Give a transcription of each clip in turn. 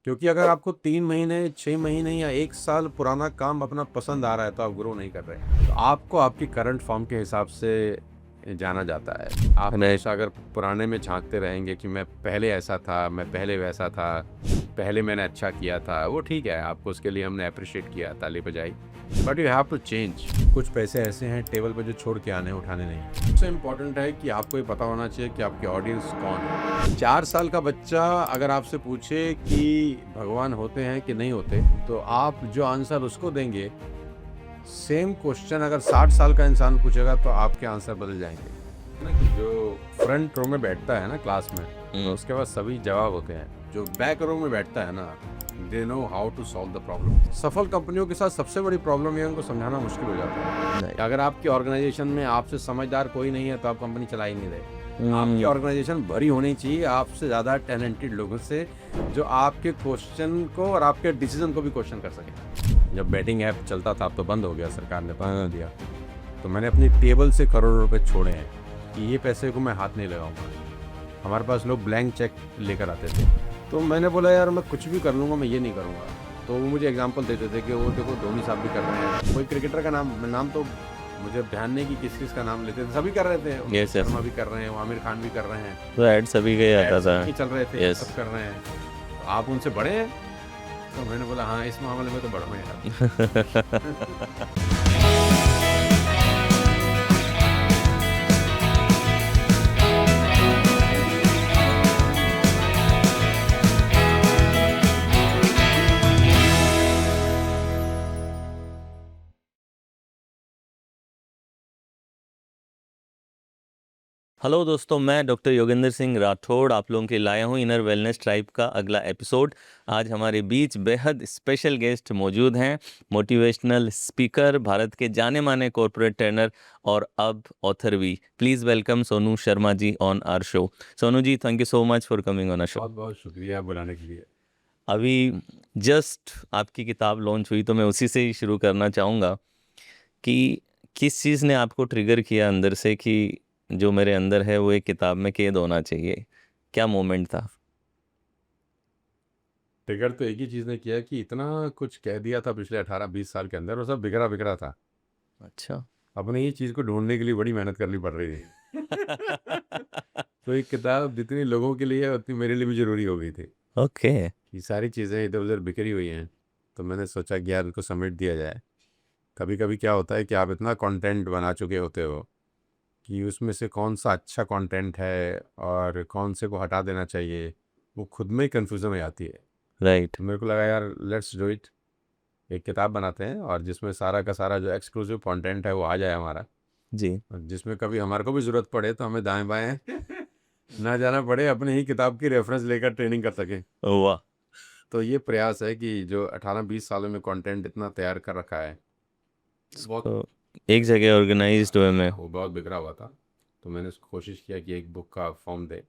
क्योंकि अगर आपको 3 महीने, 6 महीने या 1 साल पुराना काम अपना पसंद आ रहा है तो आप ग्रो नहीं कर रहे हैं। तो आपको आपकी करंट फॉर्म के हिसाब से जाना जाता है। आप हमेशा अगर पुराने में झाँकते रहेंगे कि मैं पहले ऐसा था, मैं पहले वैसा था, पहले मैंने अच्छा किया था, वो ठीक है, आपको उसके लिए हमने एप्रिशिएट किया, ताली बजाई। But you have to change. कुछ पैसे ऐसे हैं टेबल पे जो छोड़ के आने उठाने नहीं। सबसे इम्पोर्टेंट है कि आपको ये पता होना चाहिए कि आपकी ऑडियंस कौन है। 4 साल का बच्चा अगर आपसे पूछे कि भगवान होते हैं कि नहीं होते, तो आप जो आंसर उसको देंगे, सेम क्वेश्चन अगर 60 साल का इंसान पूछेगा तो आपके आंसर बदल जाएंगे। ना कि जो फ्रंट रो में बैठता है ना क्लास में, तो उसके पास सभी जवाब होते हैं। जो बैक रो में बैठता है ना, they know how to solve the problem. सफल कंपनियों के साथ सबसे बड़ी प्रॉब्लम ये उनको समझाना मुश्किल हो जाता है कि अगर आपकी ऑर्गेनाइजेशन में आपसे समझदार कोई नहीं है तो आप कंपनी चला ही नहीं रहे। आपकी ऑर्गेनाइजेशन भरी होनी चाहिए आपसे ज़्यादा टैलेंटेड लोगों से, जो आपके क्वेश्चन को और आपके डिसीजन को भी क्वेश्चन कर सके। जब बैटिंग ऐप चलता था, अब तो बंद हो गया, सरकार ने बंद दिया, तो मैंने अपनी टेबल से करोड़ों रुपए छोड़े हैं कि ये पैसे को मैं हाथ नहीं लगाऊंगा। हमारे पास लोग ब्लैंक चेक लेकर आते थे, तो मैंने बोला यार मैं कुछ भी कर लूँगा, मैं ये नहीं करूँगा। तो वो मुझे एग्जांपल देते थे कि वो देखो धोनी साहब भी कर रहे हैं, कोई क्रिकेटर का नाम तो मुझे ध्यान नहीं कि किस किस का नाम लेते थे, सभी कर रहे थे। Yes, yes. शर्मा भी कर रहे हैं, आमिर खान भी कर रहे हैं, तो ऐड सभी का ही आता था। ही चल रहे थे, Yes. सब कर रहे हैं। तो आप उनसे बड़े हैं? तो मैंने बोला हाँ, इस मामले में तो बड़ा हूँ यार। हेलो दोस्तों, मैं डॉक्टर योगेंद्र सिंह राठौड़ आप लोगों के लाया हूँ इनर वेलनेस ट्राइब का अगला एपिसोड। आज हमारे बीच बेहद स्पेशल गेस्ट मौजूद हैं, मोटिवेशनल स्पीकर, भारत के जाने माने कॉर्पोरेट ट्रेनर और अब ऑथर भी। Please welcome Sonu Sharma ji on our show. Sonu ji, thank you so much for coming on our show. बहुत बहुत शुक्रिया बुलाने के लिए। अभी जस्ट आपकी किताब लॉन्च हुई तो मैं उसी से ही शुरू करना चाहूँगा कि किस चीज़ ने आपको ट्रिगर किया अंदर से कि जो मेरे अंदर है वो एक किताब में कैद होना चाहिए? क्या मोमेंट था? ट्रिगर तो एक ही चीज़ ने किया कि इतना कुछ कह दिया था पिछले 18-20 साल के अंदर, और सब बिखरा बिखरा था। अच्छा। अपने ये चीज़ को ढूंढने के लिए बड़ी मेहनत करनी पड़ रही थी। तो एक किताब जितनी लोगों के लिए है उतनी मेरे लिए भी ज़रूरी हो गई थी। ओके। ये सारी चीज़ें इधर उधर बिखरी हुई हैं, तो मैंने सोचा कि यार इनको समेट दिया जाए। कभी कभी क्या होता है कि आप इतना कंटेंट बना चुके होते हो कि उसमें से कौन सा अच्छा कंटेंट है और कौन से को हटा देना चाहिए, वो खुद में ही कन्फ्यूज़न हो जाती है। राइट। तो मेरे को लगा यार लेट्स डू इट, एक किताब बनाते हैं और जिसमें सारा का सारा जो एक्सक्लूसिव कंटेंट है वो आ जाए हमारा, जी। और जिसमें कभी हमारे को भी ज़रूरत पड़े तो हमें दाएं बाएं ना जाना पड़े, अपने ही किताब की रेफरेंस लेकर ट्रेनिंग कर सकें। वाह। तो ये प्रयास है कि जो 18-20 सालों में कंटेंट इतना तैयार कर रखा है, बहुत तो एक जगह ऑर्गेनाइज्ड वे में। वो बहुत बिखरा हुआ था। तो मैंने उसको कोशिश किया कि एक बुक का फॉर्म दे,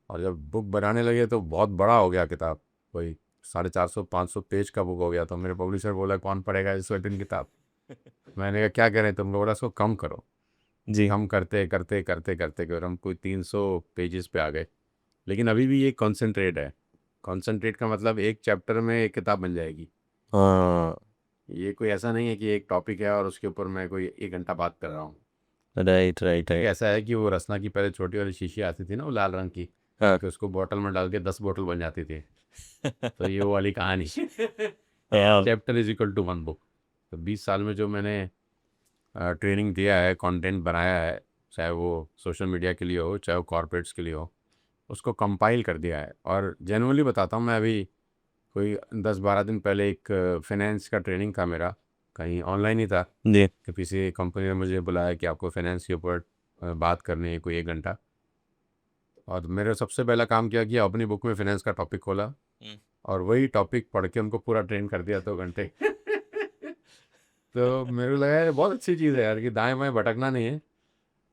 और जब बुक बनाने लगे तो बहुत बड़ा हो गया किताब, वही 450-500 पेज का बुक हो गया। तो मेरे पब्लिशर बोला कौन पढ़ेगा इसको इतनी किताब। मैंने कहा क्या करें, तुमने बोला इसको कम करो। जी। कम करते करते करते करते कर हम कोई 300 पेजेस पे आ गए। लेकिन अभी भी ये कॉन्सेंट्रेट है। कॉन्सेंट्रेट का मतलब एक चैप्टर में एक किताब बन जाएगी। हाँ। ये कोई ऐसा नहीं है कि एक टॉपिक है और उसके ऊपर मैं कोई 1 घंटा बात कर रहा हूँ। राइट राइट एक राइट। ऐसा है कि वो रसना की पहले छोटी वाली शीशी आती थी ना, वो लाल रंग की, हाँ। कि उसको बोतल में डाल के 10 बोतल बन जाती थी। तो ये वो वाली कहानी। Yeah. Chapter is equal to one book. तो 20 साल में जो मैंने ट्रेनिंग दिया है, कंटेंट बनाया है, चाहे वो सोशल मीडिया के लिए हो, चाहे वो कॉर्पोरेट्स के लिए हो, उसको कंपाइल कर दिया है। और जेनुअनली बताता हूँ, मैं अभी कोई 10-12 दिन पहले एक फाइनेंस का ट्रेनिंग था मेरा, कहीं ऑनलाइन ही था, जी। कि किसी कंपनी ने मुझे बुलाया कि आपको फाइनेंस के ऊपर बात करनी है कोई 1 घंटा। और मेरा सबसे पहला काम क्या किया, अपनी बुक में फाइनेंस का टॉपिक खोला और वही टॉपिक पढ़ के उनको पूरा ट्रेन कर दिया 2 घंटे। तो मेरे को लगा यार बहुत अच्छी चीज़ है यार, कि दाएं बाएं भटकना नहीं है,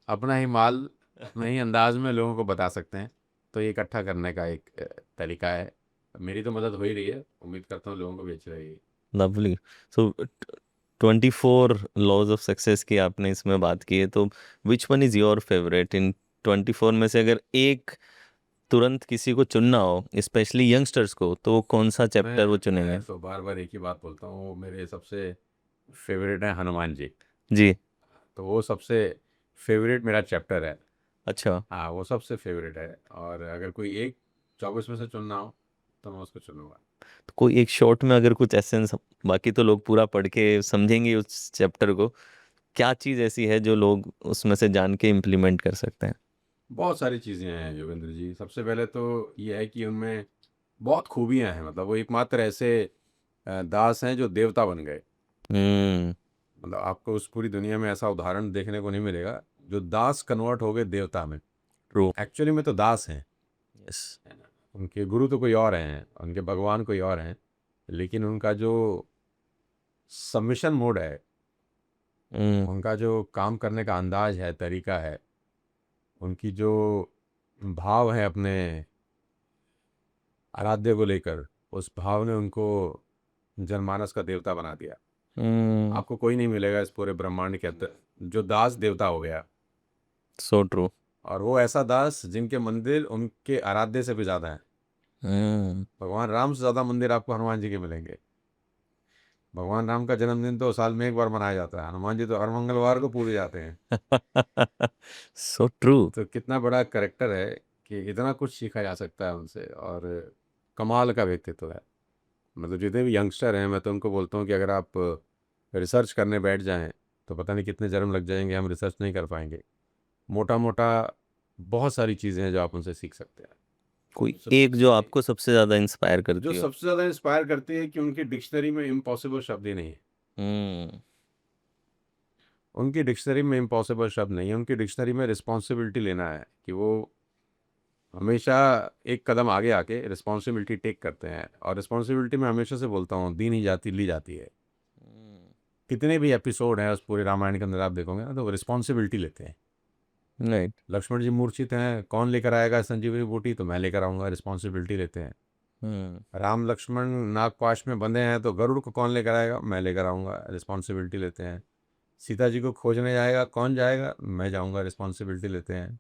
अपना ही माल अपने ही अंदाज में लोगों को बता सकते हैं। तो ये इकट्ठा करने का एक तरीका है। मेरी तो मदद हो ही रही है, उम्मीद करता हूँ लोगों को भी अच्छी रहेगी। Lovely. So 24 laws of success की आपने इसमें बात की है, तो which one is your favourite in 24 में से? अगर एक तुरंत किसी को चुनना हो, स्पेशली यंगस्टर्स को, तो वो कौन सा चैप्टर वो चुनेंगे? मैं तो बार बार एक ही बात बोलता हूँ, वो मेरे सबसे फेवरेट है हनुमान जी। जी। तो वो सबसे फेवरेट मेरा चैप्टर है। अच्छा। हाँ, वो सबसे फेवरेट है, और अगर कोई एक 24 में से चुनना हो तो मैं उसको चुनूंगा। तो कोई एक शॉर्ट में अगर कुछ एसेंस, बाकी तो लोग पूरा पढ़ के समझेंगे उस चैप्टर को, क्या चीज़ ऐसी है जो लोग उसमें से जान के इम्प्लीमेंट कर सकते हैं? बहुत सारी चीज़ें हैं योगेंद्र जी। सबसे पहले तो ये है कि उनमें बहुत खूबियां हैं। मतलब वो एकमात्र ऐसे दास हैं जो देवता बन गए। हम्म। मतलब आपको उस पूरी दुनिया में ऐसा उदाहरण देखने को नहीं मिलेगा जो दास कन्वर्ट हो गए देवता में। ट्रू। एक्चुअली में तो दास हैं, यस। है ना। उनके गुरु तो कोई और हैं, उनके भगवान कोई और हैं, लेकिन उनका जो सबमिशन मोड है, हम्म। उनका जो काम करने का अंदाज है, तरीका है, उनकी जो भाव है अपने आराध्य को लेकर, उस भाव ने उनको जनमानस का देवता बना दिया। हम्म। आपको कोई नहीं मिलेगा इस पूरे ब्रह्मांड के अंदर जो दास देवता हो गया। So true. और वो ऐसा दास जिनके मंदिर उनके आराध्य से भी ज़्यादा है। हम्म। भगवान राम से ज़्यादा मंदिर आपको हनुमान जी के मिलेंगे। भगवान राम का जन्मदिन तो साल में एक बार मनाया जाता है, हनुमान जी तो हर मंगलवार को पूजे जाते हैं। So true. तो कितना बड़ा करेक्टर है कि इतना कुछ सीखा जा सकता है उनसे, और कमाल का व्यक्तित्व है। मतलब जितने भी यंगस्टर हैं, मैं तो उनको बोलता हूँ कि अगर आप रिसर्च करने बैठ जाएं तो पता नहीं कितने जन्म लग जाएंगे, हम रिसर्च नहीं कर पाएंगे। मोटा मोटा बहुत सारी चीज़ें हैं जो आप उनसे सीख सकते हैं। कोई सबसे एक जो पहले आपको सबसे ज्यादा इंस्पायर जो करती हो? सबसे ज़्यादा इंस्पायर करती है कि उनकी डिक्शनरी में इम्पॉसिबल शब्द ही नहीं है। हम्म। उनकी डिक्शनरी में इम्पॉसिबल शब्द नहीं है, उनकी डिक्शनरी में रिस्पॉन्सिबिलिटी लेना है कि वो हमेशा एक कदम आगे आके रिस्पॉन्सिबिलिटी टेक करते हैं। और रिस्पॉन्सिबिलिटी मैं हमेशा से बोलता हूँ, दी नहीं जाती, ली जाती है। कितने भी एपिसोड हैं उस पूरे रामायण के अंदर आप देखोगे ना, तो वो रिस्पॉन्सिबिलिटी लेते हैं। राइट। लक्ष्मण जी मूर्छित हैं, कौन लेकर आएगा संजीवनी बूटी, तो मैं लेकर आऊँगा, रिस्पॉन्सिबिलिटी लेते हैं। हम्म। राम लक्ष्मण नागपाश में बंधे हैं, तो गरुड़ को कौन लेकर आएगा, मैं लेकर आऊँगा, रिस्पॉन्सिबिलिटी लेते हैं। सीता जी को खोजने जाएगा, कौन जाएगा, मैं जाऊँगा, रिस्पॉन्सिबिलिटी लेते हैं।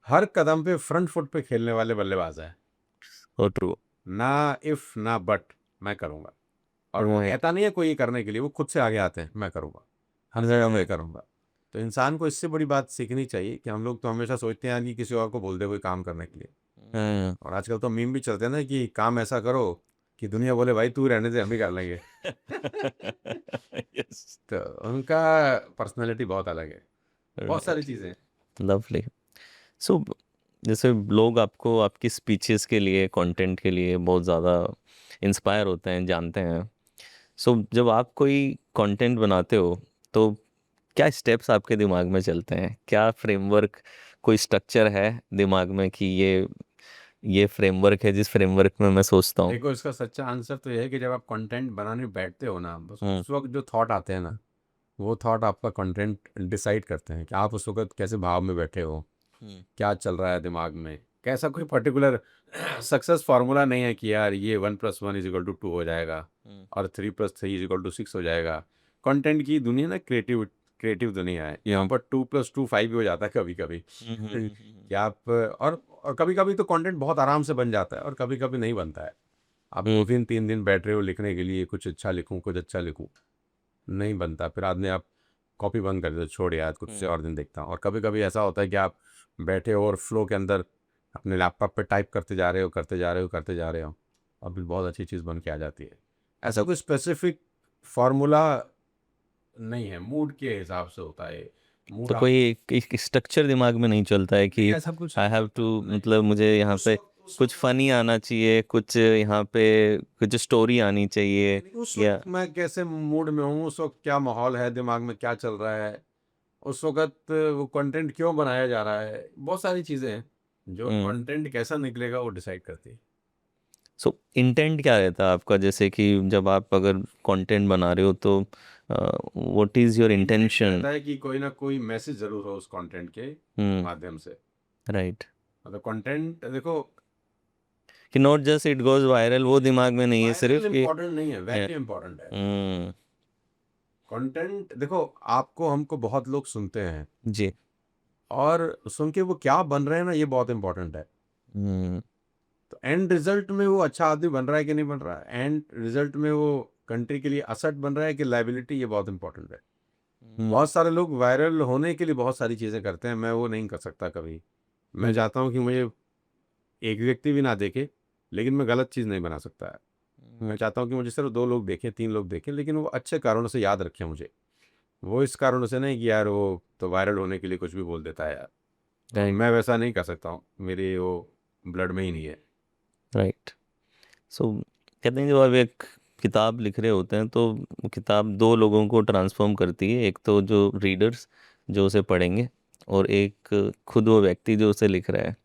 हर कदम पे फ्रंट फुट पे खेलने वाले बल्लेबाज हैं। So true. ना इफ ना बट, मैं करूँगा। और और वो है। कहता नहीं है कोई ये करने के लिए, वो खुद से आगे आते हैं, मैं करूँगा, हर जगह मैं करूँगा। तो इंसान को इससे बड़ी बात सीखनी चाहिए कि हम लोग तो हमेशा सोचते हैं कि किसी और को बोल दे कोई काम करने के लिए। हम्म। और आजकल तो मीम भी चलते हैं ना कि काम ऐसा करो कि दुनिया बोले भाई तू रहने दे, हम ही कर लेंगे। यस। तो उनका पर्सनैलिटी बहुत अलग है। बहुत सारी राइट। चीज़ें हैं। लवली। सो जैसे लोग आपको आपकी स्पीचेस के लिए, कंटेंट के लिए बहुत ज़्यादा इंस्पायर होते हैं, जानते हैं। सो जब आप कोई कंटेंट बनाते हो तो क्या स्टेप्स आपके दिमाग में चलते हैं? क्या फ्रेमवर्क, कोई स्ट्रक्चर है दिमाग में कि ये फ्रेमवर्क है जिस फ्रेमवर्क में मैं सोचता हूँ? देखो, इसका सच्चा आंसर तो यह है कि जब आप कंटेंट बनाने बैठते हो ना, बस हम्म। उस वक्त जो थॉट आते हैं ना, वो थॉट आपका कंटेंट डिसाइड करते हैं कि आप उस वक्त कैसे भाव में बैठे हो, हम्म। क्या चल रहा है दिमाग में। कैसा कोई पर्टिकुलर सक्सेस फार्मूला नहीं है कि यार ये 1+1=2 हो जाएगा हम्म। और 3+3=6 हो जाएगा। कंटेंट की दुनिया ना क्रिएटिव क्रिएटिव दुनिया है। यहाँ पर 2+2 5 भी हो जाता है कभी कभी। कि आप और कभी कभी तो कंटेंट बहुत आराम से बन जाता है और कभी कभी नहीं बनता है। आप हम्म। 2 दिन 3 दिन बैठ रहे हो लिखने के लिए, कुछ अच्छा लिखूं कुछ अच्छा लिखूं, नहीं बनता। फिर आदमी आप कॉपी बंद कर देते, छोड़ यार कुछ से हम्म। और दिन देखता हूँ। और कभी कभी ऐसा होता है कि आप बैठे हो और फ्लो के अंदर अपने लैपटॉप पे टाइप करते जा रहे हो, करते जा रहे हो, करते जा रहे हो, और फिर बहुत अच्छी चीज़ बन के आ जाती है। ऐसा कोई स्पेसिफिक फार्मूला नहीं है, मूड के हिसाब से होता है। मूड तो आप कोई एक स्ट्रक्चर दिमाग में नहीं चलता है नहीं, कि ऐसा कुछ आई नहीं हैव होता। टू, नहीं, मतलब मुझे यहाँ उस पे वक्त उस कुछ वक्त फनी आना चाहिए, कुछ यहाँ पे कुछ स्टोरी आनी चाहिए, नहीं, उस या? वक्त मैं कैसे मूड में हूँ, उस वक्त क्या माहौल है, दिमाग में क्या चल रहा है, उस वक्त वो कंटेंट क्यों बनाया जा रहा है, बहुत सारी चीज़ें हैं जो हम्म। कंटेंट कैसा निकलेगा वो डिसाइड करती है। सो इंटेंट क्या रहता है आपका? जैसे कि जब आप अगर कंटेंट बना रहे हो तो what is your intent intention? रहता है कि कोई ना कोई मैसेज जरूर हो उस कंटेंट के हम्म। माध्यम से। राइट। मतलब कंटेंट देखो, कि not just it goes viral, वो दिमाग में नहीं है वायरल सिर्फ कि। इम्पोर्टेंट नहीं है, वैल्यू इम्पोर्टेंट है। हम्म। कंटेंट देखो, आपको हमको बहुत लोग सुनते हैं, जी। और सुन के वो क्या बन रहे हैं ना, ये बहुत इंपॉर्टेंट है। हम्म, तो एंड रिजल्ट में वो अच्छा आदमी बन रहा है कि नहीं बन रहा है, एंड रिजल्ट में वो कंट्री के लिए असट बन रहा है कि लाइबिलिटी, ये बहुत इंपॉर्टेंट है। बहुत सारे लोग वायरल होने के लिए बहुत सारी चीज़ें करते हैं, मैं वो नहीं कर सकता कभी। मैं चाहता हूँ कि मुझे एक व्यक्ति भी ना देखे, लेकिन मैं गलत चीज़ नहीं बना सकता है। मैं चाहता हूँ कि मुझे सिर्फ 2 लोग देखें, 3 लोग देखें, लेकिन वो अच्छे कारणों से याद रखें मुझे। वो इस कारणों से नहीं कि यार वो तो वायरल होने के लिए कुछ भी बोल देता है यार। राइट, मैं वैसा नहीं कर सकता हूँ, मेरे वो ब्लड में ही नहीं है। राइट। सो कहते हैं जब आप एक किताब लिख रहे होते हैं तो वो किताब दो लोगों को ट्रांसफॉर्म करती है, एक तो जो रीडर्स जो उसे पढ़ेंगे, और एक खुद वो व्यक्ति जो उसे लिख रहा है।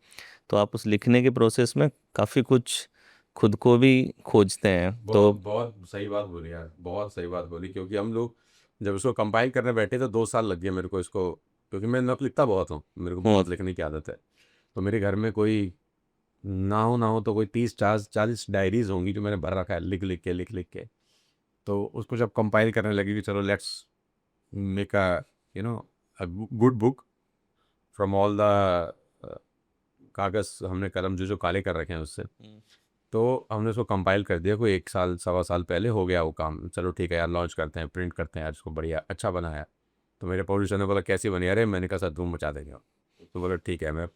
तो आप उस लिखने के प्रोसेस में काफ़ी कुछ खुद को भी खोजते हैं तो। बहुत बहुत सही बात बोली यार, बहुत सही बात बोली, क्योंकि हम लोग जब इसको कंपाइल करने बैठे तो 2 साल लग गए मेरे को इसको, क्योंकि मैं लिखता बहुत हूँ, मेरे को हम्म, बहुत लिखने की आदत है। तो मेरे घर में कोई ना हो तो कोई 30-40 डायरीज होंगी जो मैंने भर रखा है, लिख लिख के। तो उसको जब कंपाइल करने लगी कि चलो let's make a you know a good book from all the कागज़, हमने कलम जो जो काले कर रखे हैं उससे, तो हमने उसको कंपाइल कर दिया। कोई 1 साल सवा साल पहले हो गया वो काम। चलो ठीक है यार, लॉन्च करते हैं, प्रिंट करते हैं यार इसको, बढ़िया अच्छा बना है। तो मेरे प्रोड्यूसर ने बोला कैसी बनी? अरे मैंने कहा सर धूम मचा देंगे। तो बोला ठीक है, मैं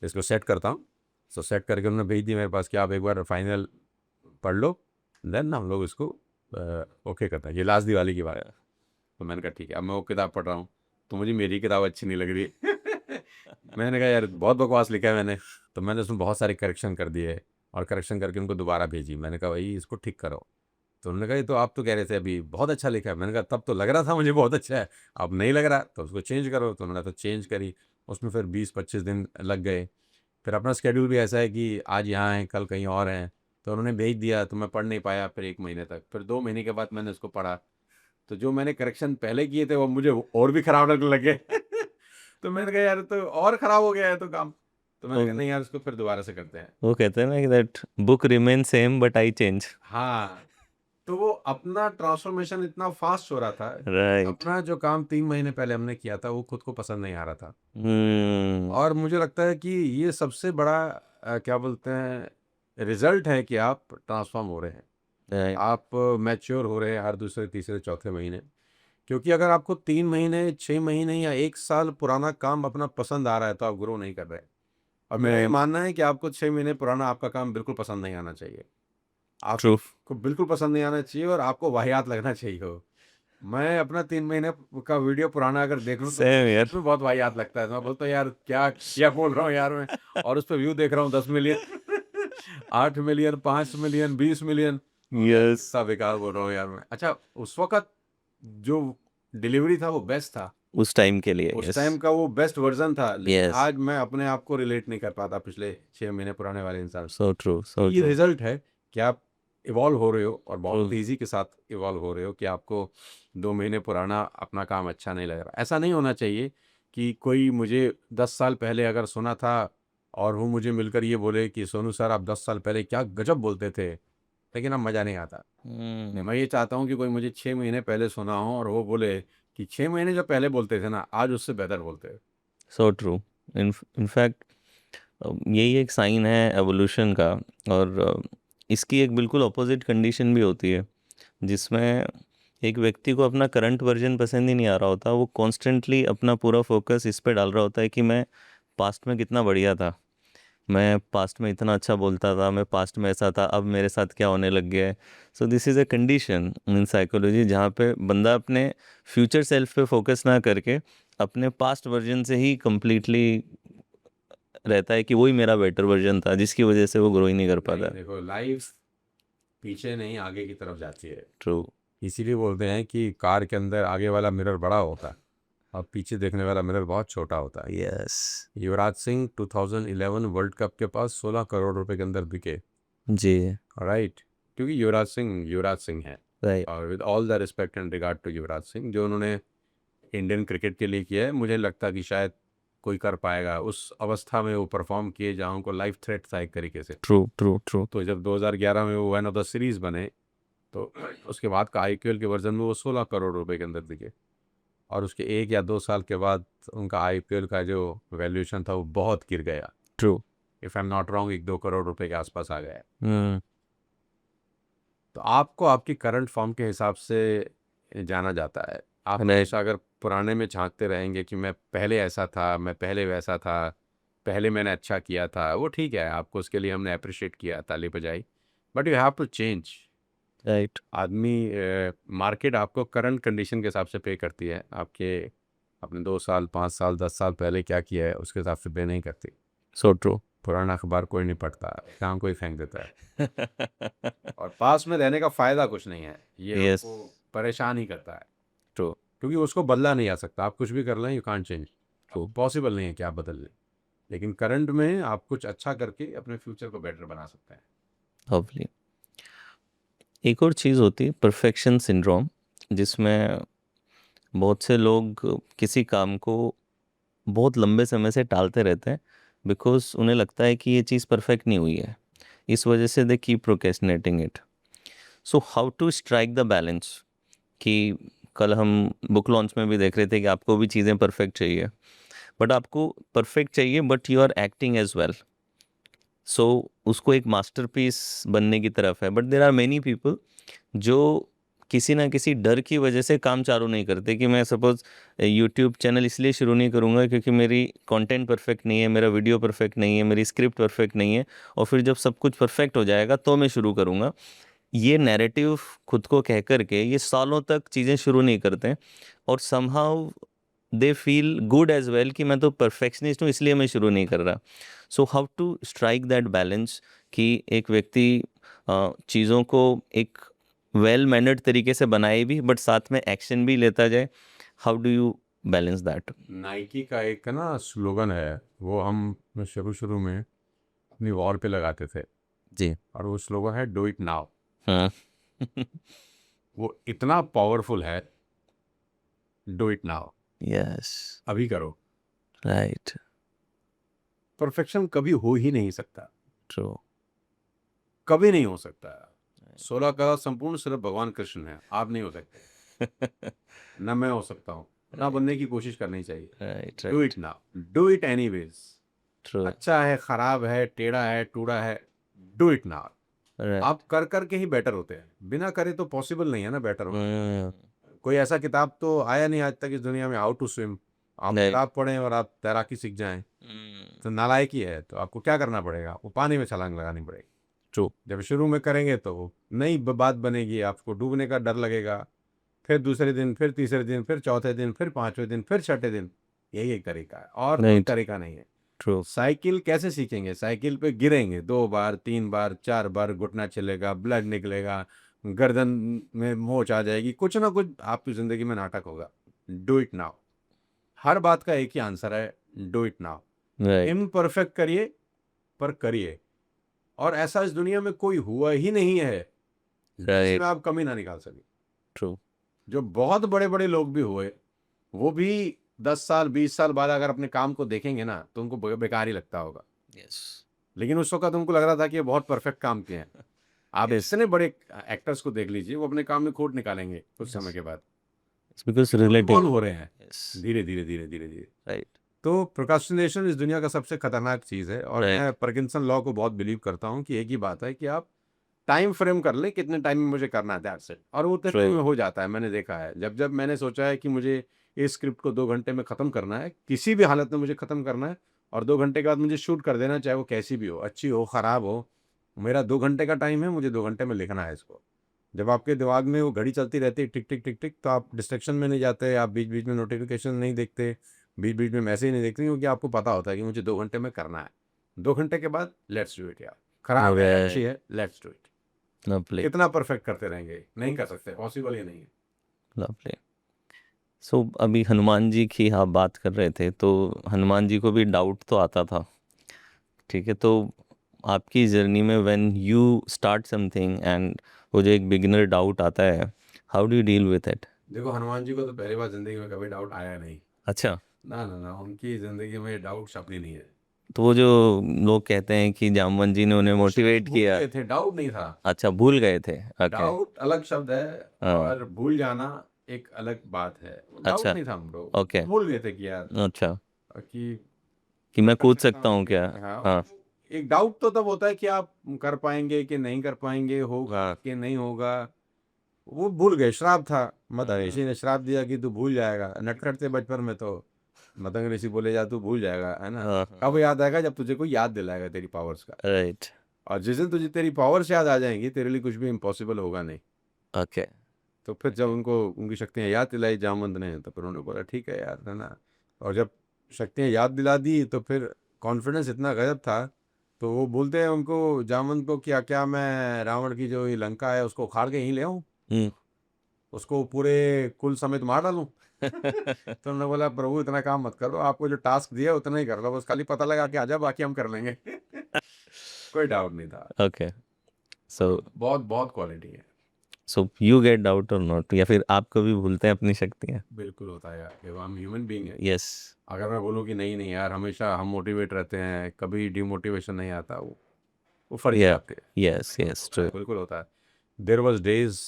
इसको सेट करता हूँ। तो सेट करके उन्होंने भेज दी मेरे पास कि आप एक बार फाइनल पढ़ लो, देन हम लोग इसको ओके करते हैं। ये लास्ट दिवाली की बात है। तो मैंने कहा ठीक है। अब मैं वो किताब पढ़ रहा हूँ, तो मुझे मेरी किताब अच्छी नहीं लग रही। मैंने कहा यार बहुत बकवास लिखा है मैंने। तो मैंने उसमें बहुत सारे करेक्शन कर दिए, और करेक्शन करके उनको दोबारा भेजी। मैंने कहा भाई इसको ठीक करो। तो उन्होंने कहा ये तो आप तो कह रहे थे अभी बहुत अच्छा लिखा है। मैंने कहा तब तो लग रहा था मुझे बहुत अच्छा है, अब नहीं लग रहा तो उसको चेंज करो। तो उन्होंने तो चेंज करी। उसमें फिर 20-25 दिन लग गए। फिर अपना स्केड्यूल भी ऐसा है कि आज यहाँ हैं, कल कहीं और हैं। तो उन्होंने भेज दिया, तो मैं पढ़ नहीं पाया फिर 1 महीने तक। फिर 2 महीने के बाद मैंने उसको पढ़ा। तो जो मैंने करेक्शन पहले किए थे वो मुझे और भी खराब लगने लगे। तो मैंने कहा यार तो और खराब हो गया है तो काम। तो मैंने कहा वो नहीं यार, उसको फिर दोबारा से करते हैं। वो कहते हैं ना कि that book remain same but I change. हाँ, तो वो अपना ट्रांसफॉर्मेशन इतना फास्ट हो रहा था कि राइट। अपना जो काम 3 महीने पहले हमने किया था वो खुद को पसंद नहीं आ रहा था। हम्म, और मुझे लगता है कि ये सबसे बड़ा क्या बोलते हैं, रिजल्ट है कि आप ट्रांसफॉर्म हो रहे हैं, राइट। आप मैच्योर हो रहे हैं हर दूसरे तीसरे चौथे महीने। क्योंकि अगर आपको 3 महीने 6 महीने या 1 साल पुराना काम अपना पसंद आ रहा है तो आप ग्रो नहीं कर रहे हैं। और मेरा ये मानना है कि आपको 6 महीने पुराना आपका काम बिल्कुल पसंद नहीं आना चाहिए। ट्रू। आपको बिल्कुल पसंद नहीं आना चाहिए और आपको वाहियात लगना चाहिए हो। मैं अपना 3 महीने का वीडियो पुराना अगर देख लूँ तो सेम यार। उसमें बहुत वाहियात लगता है। तो मैं बोलता हूँ यार क्या क्या बोल रहा हूँ यार मैं। और उस पर व्यू देख रहा हूँ 10 million, 8 million, 5 million, 20 million. Yes. सब बेकार बोल रहा हूँ यार मैं। अच्छा, उस वक्त जो डिलीवरी था वो बेस्ट था, उस टाइम के लिए, उस यस। टाइम का वो बेस्ट वर्जन था। लेकिन यस। आज मैं अपने आप को रिलेट नहीं कर पाता पिछले 6 महीने पुराने वाले इंसान से। सो ट्रू, तो सो ये ट्रू। रिजल्ट है कि आप इवॉल्व हो रहे हो, और ट्रू। बहुत तेज़ी के साथ इवॉल्व हो रहे हो, कि आपको 2 महीने पुराना अपना काम अच्छा नहीं लग रहा। ऐसा नहीं होना चाहिए कि कोई मुझे 10 साल पहले अगर सुना था और वो मुझे मिलकर ये बोले कि सोनू सर आप 10 साल पहले क्या गजब बोलते थे, लेकिन अब मज़ा नहीं आता। हम्म, मैं ये चाहता हूँ कि कोई मुझे 6 महीने पहले सुना हो और वो बोले कि 6 महीने जो पहले बोलते थे ना, आज उससे बेहतर बोलते हैं। So true. इनफैक्ट यही एक साइन है एवोल्यूशन का। और इसकी एक बिल्कुल अपोजिट कंडीशन भी होती है, जिसमें एक व्यक्ति को अपना करंट वर्जन पसंद ही नहीं आ रहा होता, वो कॉन्स्टेंटली अपना पूरा फोकस इस पे डाल रहा होता है कि मैं पास्ट में कितना बढ़िया था, मैं पास्ट में इतना अच्छा बोलता था, मैं पास्ट में ऐसा था, अब मेरे साथ क्या होने लग गया है। So this is a condition in psychology जहाँ पे बंदा अपने फ्यूचर सेल्फ पे फोकस ना करके अपने पास्ट वर्जन से ही कंप्लीटली रहता है कि वही मेरा बेटर वर्जन था, जिसकी वजह से वो ग्रो ही नहीं कर नहीं पाता। देखो, लाइफ पीछे नहीं आगे की तरफ जाती है। ट्रू। इसीलिए बोलते हैं कि कार के अंदर आगे वाला मिरर बड़ा होता है और पीछे देखने वाला मिरर बहुत छोटा होता है। Yes. Yuvraj Singh 2011 world cup के पास 16 करोड़ रुपए के अंदर बिके। जी। राइट, क्योंकि युवराज सिंह है। राइट। और with all the respect and regard to Yuvraj Singh, जो उन्होंने इंडियन क्रिकेट के लिए किया है, मुझे लगता कि शायद कोई कर पाएगा। उस अवस्था में वो परफॉर्म किए जहाँ उनको लाइफ थ्रेट था एक तरीके से। True, true, true. तो जब 2011 में वो मैन ऑफ द सीरीज बने, तो उसके बाद का आईपीएल के वर्जन में वो 16 करोड़ रुपए के अंदर दिखे। और उसके 1 या 2 साल के बाद उनका आईपीएल का जो वैल्यूएशन था वो बहुत गिर गया। True. If I am not wrong 1-2 crore रुपए के आसपास आ गया है। हम्म, तो आपको आपकी करंट फॉर्म के हिसाब से जाना जाता है। आप Right. हमेशा अगर पुराने में झांकते रहेंगे कि मैं पहले ऐसा था, मैं पहले वैसा था, पहले मैंने अच्छा किया था, वो ठीक है, आपको उसके लिए हमने अप्रिशिएट किया, ताली बजाई। But you have to change. Right, आदमी मार्केट आपको करंट कंडीशन के हिसाब से पे करती है। आपके अपने 2 साल, 5 साल, 10 साल पहले क्या किया है उसके हिसाब से पे नहीं करती। So true. पुराना अखबार कोई नहीं पढ़ता, शाम को ही फेंक देता है। और पास में रहने का फ़ायदा कुछ नहीं है, ये यस, आपको परेशान ही करता है, ट्रू, क्योंकि उसको बदला नहीं जा सकता। आप कुछ भी कर लें, you can't change, true, possible नहीं है कि आप बदल लें। लेकिन करंट में आप कुछ अच्छा करके अपने फ्यूचर को बेटर बना सकते हैं। लवली। एक और चीज़ होती है परफेक्शन सिंड्रोम, जिसमें बहुत से लोग किसी काम को बहुत लंबे समय से टालते रहते हैं बिकॉज उन्हें लगता है कि ये चीज़ परफेक्ट नहीं हुई है, इस वजह से they keep procrastinating it. So how to strike the balance, कि कल हम बुक लॉन्च में भी देख रहे थे कि आपको भी चीज़ें परफेक्ट चाहिए, बट आपको परफेक्ट चाहिए but you are acting as well. So उसको एक मास्टरपीस बनने की तरफ है, but there are many people जो किसी ना किसी डर की वजह से काम चालू नहीं करते। कि मैं सपोज यूट्यूब चैनल इसलिए शुरू नहीं करूँगा क्योंकि मेरी कंटेंट परफेक्ट नहीं है, मेरा वीडियो परफेक्ट नहीं है, मेरी स्क्रिप्ट परफेक्ट नहीं है, और फिर जब सब कुछ परफेक्ट हो जाएगा तो मैं शुरू करूँगा। ये नैरेटिव खुद को कह करके ये सालों तक चीज़ें शुरू नहीं करते, और somehow they feel good as well कि मैं तो परफेक्शनिस्ट हूँ इसलिए मैं शुरू नहीं कर रहा। So how to strike that balance, कि एक व्यक्ति चीज़ों को एक वेल मैनर्ड तरीके से बनाए भी बट साथ में एक्शन भी लेता जाए। How do you balance that? Nike का एक ना स्लोगन है, वो हम शुरू शुरू में अपनी वॉल पे लगाते थे, जी, और वो स्लोगन है डू इट नाउ। हाँ। वो इतना पावरफुल है, डू इट नाउ, यस, अभी करो। राइट, परफेक्शन कभी हो ही नहीं सकता, ट्रू, कभी नहीं हो सकता। 16 का संपूर्ण सिर्फ भगवान कृष्ण है, आप नहीं हो सकते, ना मैं हो सकता हूँ, ना बनने की कोशिश करनी चाहिए। Right, do it now, do it anyways. True, अच्छा है, खराब है, टेढ़ा है, टूड़ा है, डू इट नाउ। राइट, आप कर करके ही बेटर होते हैं, बिना करे तो पॉसिबल नहीं है ना बेटर होना। कोई ऐसा किताब तो आया नहीं आज तक इस दुनिया में, हाउ टू स्विम। आप नहीं, किताब पढ़ें और आप तैराकी सीख जाएं तो नालायकी है। तो आपको क्या करना पड़ेगा, आपको पानी में छलांग लगानी पड़ेगी। ट्रू, जब शुरू में करेंगे तो नई बात बनेगी, आपको डूबने का डर लगेगा। फिर दूसरे दिन, फिर तीसरे दिन, फिर चौथे दिन, फिर पांचवें दिन, फिर छठे दिन, यही एक तरीका है, और कोई नहीं, तरीका नहीं है। ट्रू, साइकिल कैसे सीखेंगे? साइकिल पे गिरेंगे 2 बार, 3 बार, 4 बार, घुटना चलेगा, ब्लड निकलेगा, गर्दन में मोच आ जाएगी, कुछ ना कुछ आपकी ज़िंदगी में नाटक होगा। Do it now. हर बात का एक ही आंसर है, do it now. Right, imperfect करिए, पर करिए। और ऐसा इस दुनिया में कोई हुआ ही नहीं है जिसमें राइट, आप कमी ना निकाल सके। ट्रू, जो बहुत बड़े बड़े लोग भी हुए, वो भी 10 साल 20 साल बाद अगर अपने काम को देखेंगे ना तो उनको बेकार ही लगता होगा। यस, लेकिन उस वक्त उनको लग रहा था कि ये बहुत परफेक्ट काम किए हैं। आप इतने बड़े एक्टर्स को देख लीजिए, वो अपने काम में खोट निकालेंगे कुछ समय के बाद। इट्स बिकॉज इन्वॉल्व रिलेटिव, हो रहे हैं यस, धीरे धीरे धीरे धीरे धीरे। राइट, तो प्रोक्रास्टिनेशन इस दुनिया का सबसे खतरनाक चीज़ है, और राइट, मैं पार्किंसन लॉ को बहुत बिलीव करता हूँ कि एक ही बात है कि आप टाइम फ्रेम कर लें, कितने टाइम में मुझे करना है, दैट्स इट, और वो उतने ट्रू, टाइम में हो जाता है। मैंने देखा है, जब जब मैंने सोचा है कि मुझे इस स्क्रिप्ट को 2 घंटे में ख़त्म करना है, किसी भी हालत में मुझे ख़त्म करना है, और 2 घंटे के बाद मुझे शूट कर देना है, चाहे वो कैसी भी हो, अच्छी हो, ख़राब हो, मेरा 2 घंटे का टाइम है, मुझे 2 घंटे में लिखना है इसको। जब आपके दिमाग में वो घड़ी चलती रहती है टिक टिक टिक टिक, तो आप डिस्ट्रैक्शन में नहीं जाते, आप बीच बीच में नोटिफिकेशन नहीं देखते, बीच बीच में मैसेज नहीं देखते, क्योंकि आपको पता होता है कि मुझे 2 घंटे में करना है। 2 घंटे के बाद लेट्स डू इट यार, खराब है, अच्छी है, लेट्स डू इट। लवली, कितना परफेक्ट करते रहेंगे, नहीं कर सकते, पॉसिबल ही नहीं है। लवली। सो अभी हनुमान जी की आप बात कर रहे थे, तो हनुमान जी को भी डाउट तो आता था, ठीक है? तो आपकी जर्नी में when you start something and वो जो एक बिगिनर डाउट आता है, how do you deal with it? देखो, हनुमान जी को तो पहली बार जिंदगी में कभी डाउट आया नहीं। अच्छा, ना ना ना, उनकी जिंदगी में डाउट शब्द ही नहीं है। तो वो जो लोग कहते हैं कि जामवंत जी ने उन्हें मोटिवेट भूल किया। गए थे, डाउट नहीं था। अच्छा, भूल गए थे, ओके, डाउट अलग शब्द है, हाँ, और भूल जाना एक अलग बात है। डाउट अच्छा, नहीं था हम लोग, ओके, भूल गए थे कि यार, अच्छा, कि कि मैं कर कूद सकता सकता हूँ हूँ कि क्या? हाँ, हाँ, एक डाउट तो तब होता है कि आप कर पाएंगे कि नहीं कर पाएंगे, होगा कि नहीं होगा। वो भूल गए, श्राप था। मदन ऋषि ने श्राप दिया कि तू भूल जाएगा। नटखट थे बचपन में तो मदन ऋषि बोले जा तू भूल जाएगा, है ना। हाँ कब याद आएगा? जब तुझे कोई याद दिलाएगा तेरी पावर्स का। राइट और जिस दिन तुझे तेरी पावर्स याद आ जाएंगी, तेरे लिए कुछ भी इम्पॉसिबल होगा नहीं। ओके तो फिर जब उनको उनकी शक्तियाँ याद दिलाई जामवंत ने, तो फिर उन्होंने बोला ठीक है यार, है ना। और जब शक्तियाँ याद दिला दी तो फिर कॉन्फिडेंस इतना गजब था। तो वो बोलते हैं उनको, जामवंत को, क्या क्या मैं रावण की जो ये लंका है उसको उखाड़ के यहीं ले आऊँ, हम्म उसको पूरे कुल समेत मार डालूं। तो उन्होंने बोला प्रभु इतना काम मत करो, आपको जो टास्क दिया उतना ही कर लो, बस खाली पता लगा के आ जाओ, बाकी हम कर लेंगे। कोई डाउट नहीं था। ओके सो बहुत बहुत क्वालिटी है। सो यू गेट डाउट और नॉट, या फिर आप कभी भूलते हैं अपनी शक्तियाँ? बिल्कुल होता है यार, कि हम ह्यूमन बीइंग है। यस अगर मैं बोलूँ कि नहीं नहीं यार, हमेशा हम मोटिवेट रहते हैं, कभी डिमोटिवेशन नहीं आता, वो फर्क या आते हैं। यस यस ट्रू बिल्कुल होता है। There was days,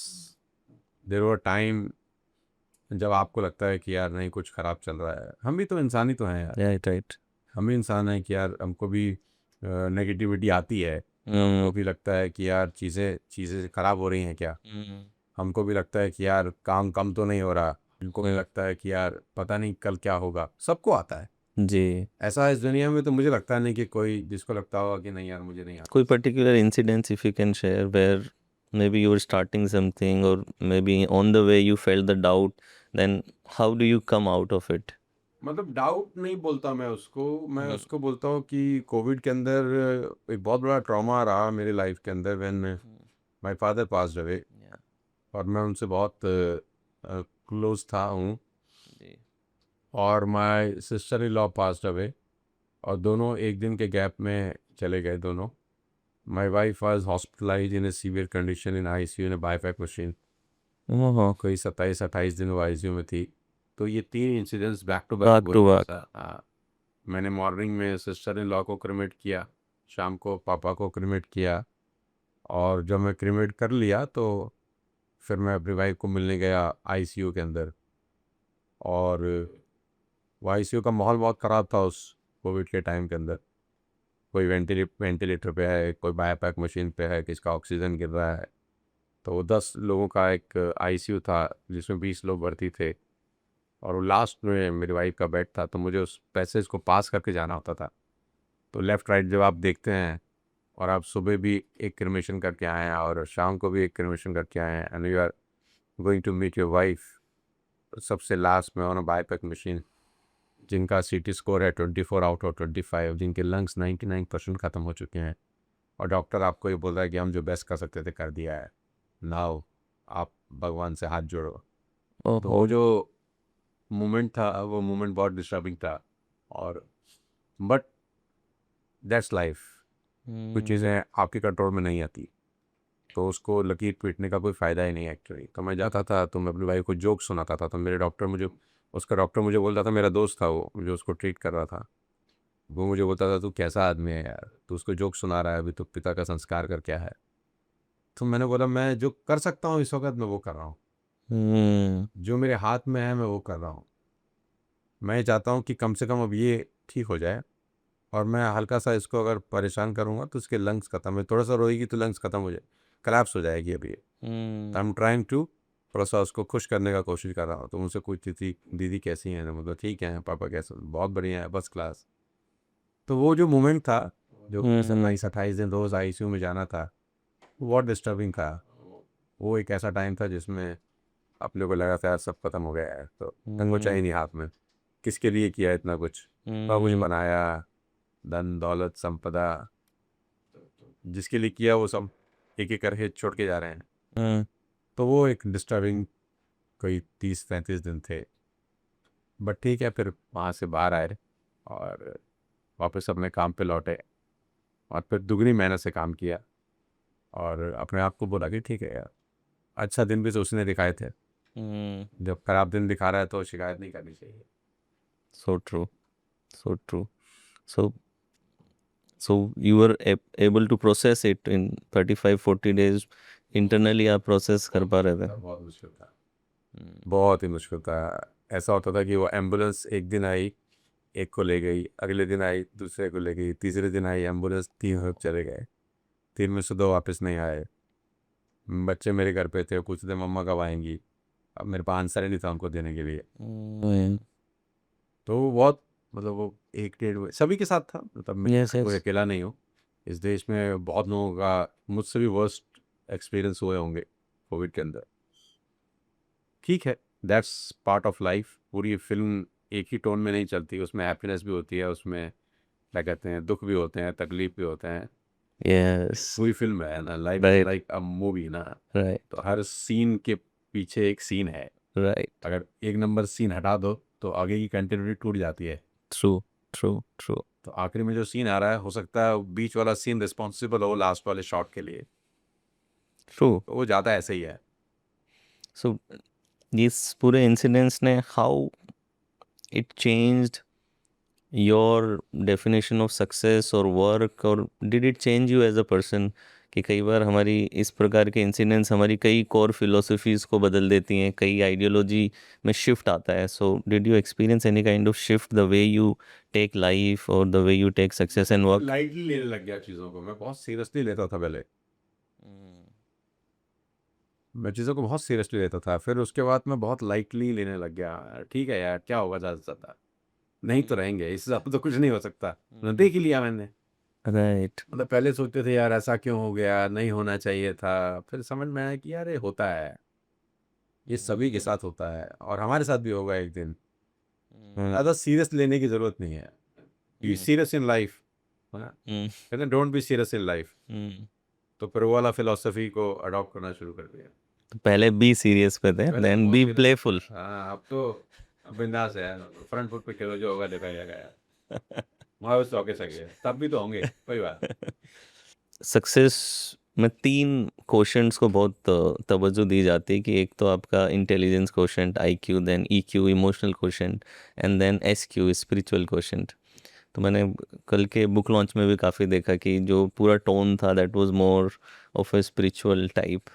there were time जब आपको लगता है कि यार नहीं कुछ खराब चल रहा है। हम भी तो इंसान ही तो हैं यार। राइट राइट हम भी इंसान हैं कि यार हमको भी नेगेटिविटी आती है। हमको भी लगता है कि यार चीज़ें चीज़ें खराब हो रही हैं क्या। हमको भी लगता है कि यार काम कम तो नहीं हो रहा। हमको भी लगता है कि यार पता नहीं कल क्या होगा। सबको आता है जी ऐसा इस दुनिया में। तो मुझे लगता नहीं कि कोई जिसको लगता होगा कि नहीं यार मुझे नहीं आता। कोई particular incidents if you can share where maybe you were starting something or maybe on the way you felt the doubt, then how do you come out of it? मतलब डाउट नहीं बोलता मैं उसको। मैं हम्म, उसको बोलता हूँ कि कोविड के अंदर एक बहुत बड़ा ट्रॉमा रहा मेरी लाइफ के अंदर, when my father passed away. yeah, और मैं उनसे बहुत क्लोज था हूँ। जी और my sister in law passed away, और दोनों एक दिन के गैप में चले गए दोनों। My wife was hospitalize in a severe condition in ICU in BiPAP machine. Oh कोई 27-28 दिन वो आईसीयू में थी। तो ये 3 incidents back to back back हुए to मेरे back साथ। मैंने मॉर्निंग में सिस्टर इन लॉ को क्रिमेट किया, शाम को पापा को क्रिमेट किया। और जब मैं क्रिमेट कर लिया तो फिर मैं अपनी वाइफ को मिलने गया आईसीयू के अंदर। और वो आईसीयू का माहौल बहुत ख़राब था उस कोविड के टाइम के अंदर। कोई वेंटिलेटर पे है, कोई बायोपैक मशीन पे है, किसका ऑक्सीजन गिर रहा है। तो वो 10 लोगों का एक आईसीयू था जिसमें 20 लोग भर्ती थे। और वो लास्ट में मेरी वाइफ का बेड था, तो मुझे उस पैसेज को पास करके जाना होता था। तो लेफ़्ट राइट जब आप देखते हैं, और आप सुबह भी एक क्रिमेशन करके आए हैं और शाम को भी एक क्रिमेशन करके आए हैं, and you are going to meet your wife सबसे लास्ट में ऑन अ बायोपैक मशीन, जिनका सीटी स्कोर है 24/25, जिनके लंग्स 99% ख़त्म हो चुके हैं। और डॉक्टर आपको ये बोल रहा है कि हम जो बेस्ट कर सकते थे कर दिया है, नाउ आप भगवान से हाथ जोड़ो। तो वो ओहो जो मोमेंट था, वो मोमेंट बहुत डिस्टर्बिंग था। और बट दैट्स लाइफ। कुछ चीज़ें आपके कंट्रोल में नहीं आती, तो उसको लकीर पीटने का कोई फ़ायदा ही नहीं है एक्चुअली। तो मैं जाता था तो मैं अपनी वाइफ को जोक सुनाता था। तो मेरे डॉक्टर मुझे, उसका डॉक्टर मुझे बोलता था, मेरा दोस्त था वो मुझे उसको ट्रीट कर रहा था। वो मुझे बोलता था तू कैसा आदमी है यार, तू उसको जोक सुना रहा है, अभी तो पिता का संस्कार कर क्या है। तो मैंने बोला मैं जो कर सकता हूँ इस वक्त मैं वो कर रहा हूँ। हम्म जो मेरे हाथ में है मैं वो कर रहा हूँ। मैं चाहता हूँ कि कम से कम अब ये ठीक हो जाए। और मैं हल्का सा इसको अगर परेशान करूँगा तो इसके लंग्स ख़त्म है, थोड़ा सा रोएगी तो लंग्स ख़त्म हो जाए, कलेप्स हो जाएगी अभी। तो आई एम ट्राइंग टू थोड़ा सा उसको खुश करने का कोशिश कर रहा हूँ। तो मुझसे पूछती थी दीदी कैसी हैं, मतलब ठीक है पापा कैसे, बहुत बढ़िया है, फर्स्ट क्लास। तो वो जो मोमेंट था, जो 27-28 दिन रोज़ आईसीयू में जाना था, वो बहुत डिस्टर्बिंग था। वो एक ऐसा टाइम था जिसमें अपने को लगा था यार सब खत्म हो गया है, तो अंगोछा ही नहीं हाथ में। किसके लिए किया इतना कुछ, सब कुछ बनाया, धन दौलत संपदा, जिसके लिए किया वो सब एक एक करके छोड़ के जा रहे हैं। तो वो एक डिस्टर्बिंग कोई 30-35 दिन थे। बट ठीक है, फिर वहाँ से बाहर आए और वापस अपने काम पे लौटे। और फिर दुगनी मेहनत से काम किया और अपने आप को बोला कि ठीक है यार, अच्छा दिन भी तो उसने दिखाए थे। जब खराब दिन दिखा रहा है तो शिकायत नहीं करनी चाहिए। so true so true so so you were able to process it in 35-40 days internally आप process कर पा रहे थे? बहुत मुश्किल था, बहुत ही मुश्किल था। ऐसा होता था कि वो एम्बुलेंस एक दिन आई, एक को ले गई, अगले दिन आई दूसरे को ले गई, तीसरे दिन आई एम्बुलेंस, 3 लोग चले गए, 3 में से 2 वापस नहीं आए। बच्चे मेरे घर पे थे, पूछते थे मम्मा कब आएंगी। अब मेरे पास आंसर ही नहीं था उनको देने के लिए। तो वो बहुत, मतलब वो एक डेढ़ सभी के साथ था, मतलब मैं यस कोई यस अकेला नहीं हूँ। इस देश में बहुत लोगों का मुझसे भी वर्स्ट एक्सपीरियंस हुए होंगे कोविड के अंदर। ठीक है, दैट्स पार्ट ऑफ लाइफ। पूरी फिल्म एक ही टोन में नहीं चलती, उसमें हैप्पीनेस भी होती है, उसमें क्या कहते हैं, दुख भी होते हैं, तकलीफ भी होते हैं। यस पूरी फिल्म है ना, life is right like a movie ना। राइट तो हर सीन के पीछे एक सीन है। राइट अगर एक नंबर सीन हटा दो तो आगे की कंटिन्यूटी टूट जाती है। ट्रू ट्रू ट्रू तो आखिरी में जो सीन आ रहा है, हो सकता है बीच वाला सीन रिस्पॉन्सिबल हो लास्ट वाले शॉट के लिए। ट्रू। तो वो ज़्यादा ऐसे ही है। सो इस पूरे इंसिडेंट्स ने how it changed your definition of success और वर्क, और did it change you as a person? कि कई बार हमारी इस प्रकार के इंसिडेंट्स हमारी कई कोर फिलोसफीज़ को बदल देती हैं, कई आइडियोलॉजी में शिफ्ट आता है। So did you experience any kind of shift the way you take life और the way you take success and work? Lightly लेने लग गया चीज़ों को, मैं बहुत सीरियसली लेता था पहले। मैं चीज़ों को बहुत सीरियसली लेता था, फिर उसके बाद मैं बहुत लाइटली लेने लग गया। ठीक है यार, क्या होगा ज़्यादा से ज़्यादा, नहीं तो रहेंगे, इससे ज़्यादा तो कुछ नहीं हो सकता। देख ही लिया मैंने। राइट मतलब पहले सोचते थे यार ऐसा क्यों हो गया, नहीं होना चाहिए था, फिर समझ में आया कि यार ये होता है, ये सभी के साथ होता है और हमारे साथ भी होगा एक दिन। ज़्यादा सीरियस लेने की ज़रूरत नहीं है। यू सीरियस इन लाइफ, कहते हैं don't be serious in life. तो फिर वो वाला फिलोसफी को अडॉप्ट करना शुरू कर दिया। तो पहले बी सीरियस पे थे, पहले तो देन बहुत बी serious प्लेफुल। था। हाँ, अब तो बिंदास है, फ्रंट फुट पे खेलो, जो होगा देखा जाएगा यार। वहाँ बस होके सके, तब भी तो होंगे, कोई बात। सक्सेस में तीन क्वेश्चंस को बहुत तवज्जो दी जाती है, कि एक तो आपका intelligence quotient IQ, then EQ emotional quotient, and then SQ spiritual quotient. तो मैंने कल के बुक लॉन्च में भी काफ़ी देखा कि जो पूरा टोन था that was more of a spiritual type.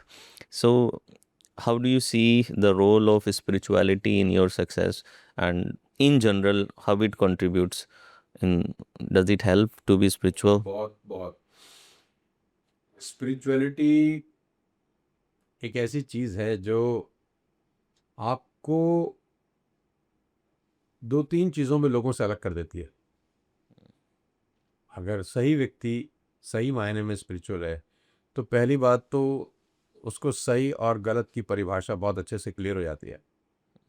So how do you see the role of spirituality in your success, and in general how it contributes in, does it help to be spiritual? बहुत बहुत spirituality एक ऐसी चीज़ है जो आपको 2-3 चीज़ों में लोगों से अलग कर देती है। अगर सही व्यक्ति सही मायने में स्पिरिचुअल है, तो पहली बात तो उसको सही और गलत की परिभाषा बहुत अच्छे से क्लियर हो जाती है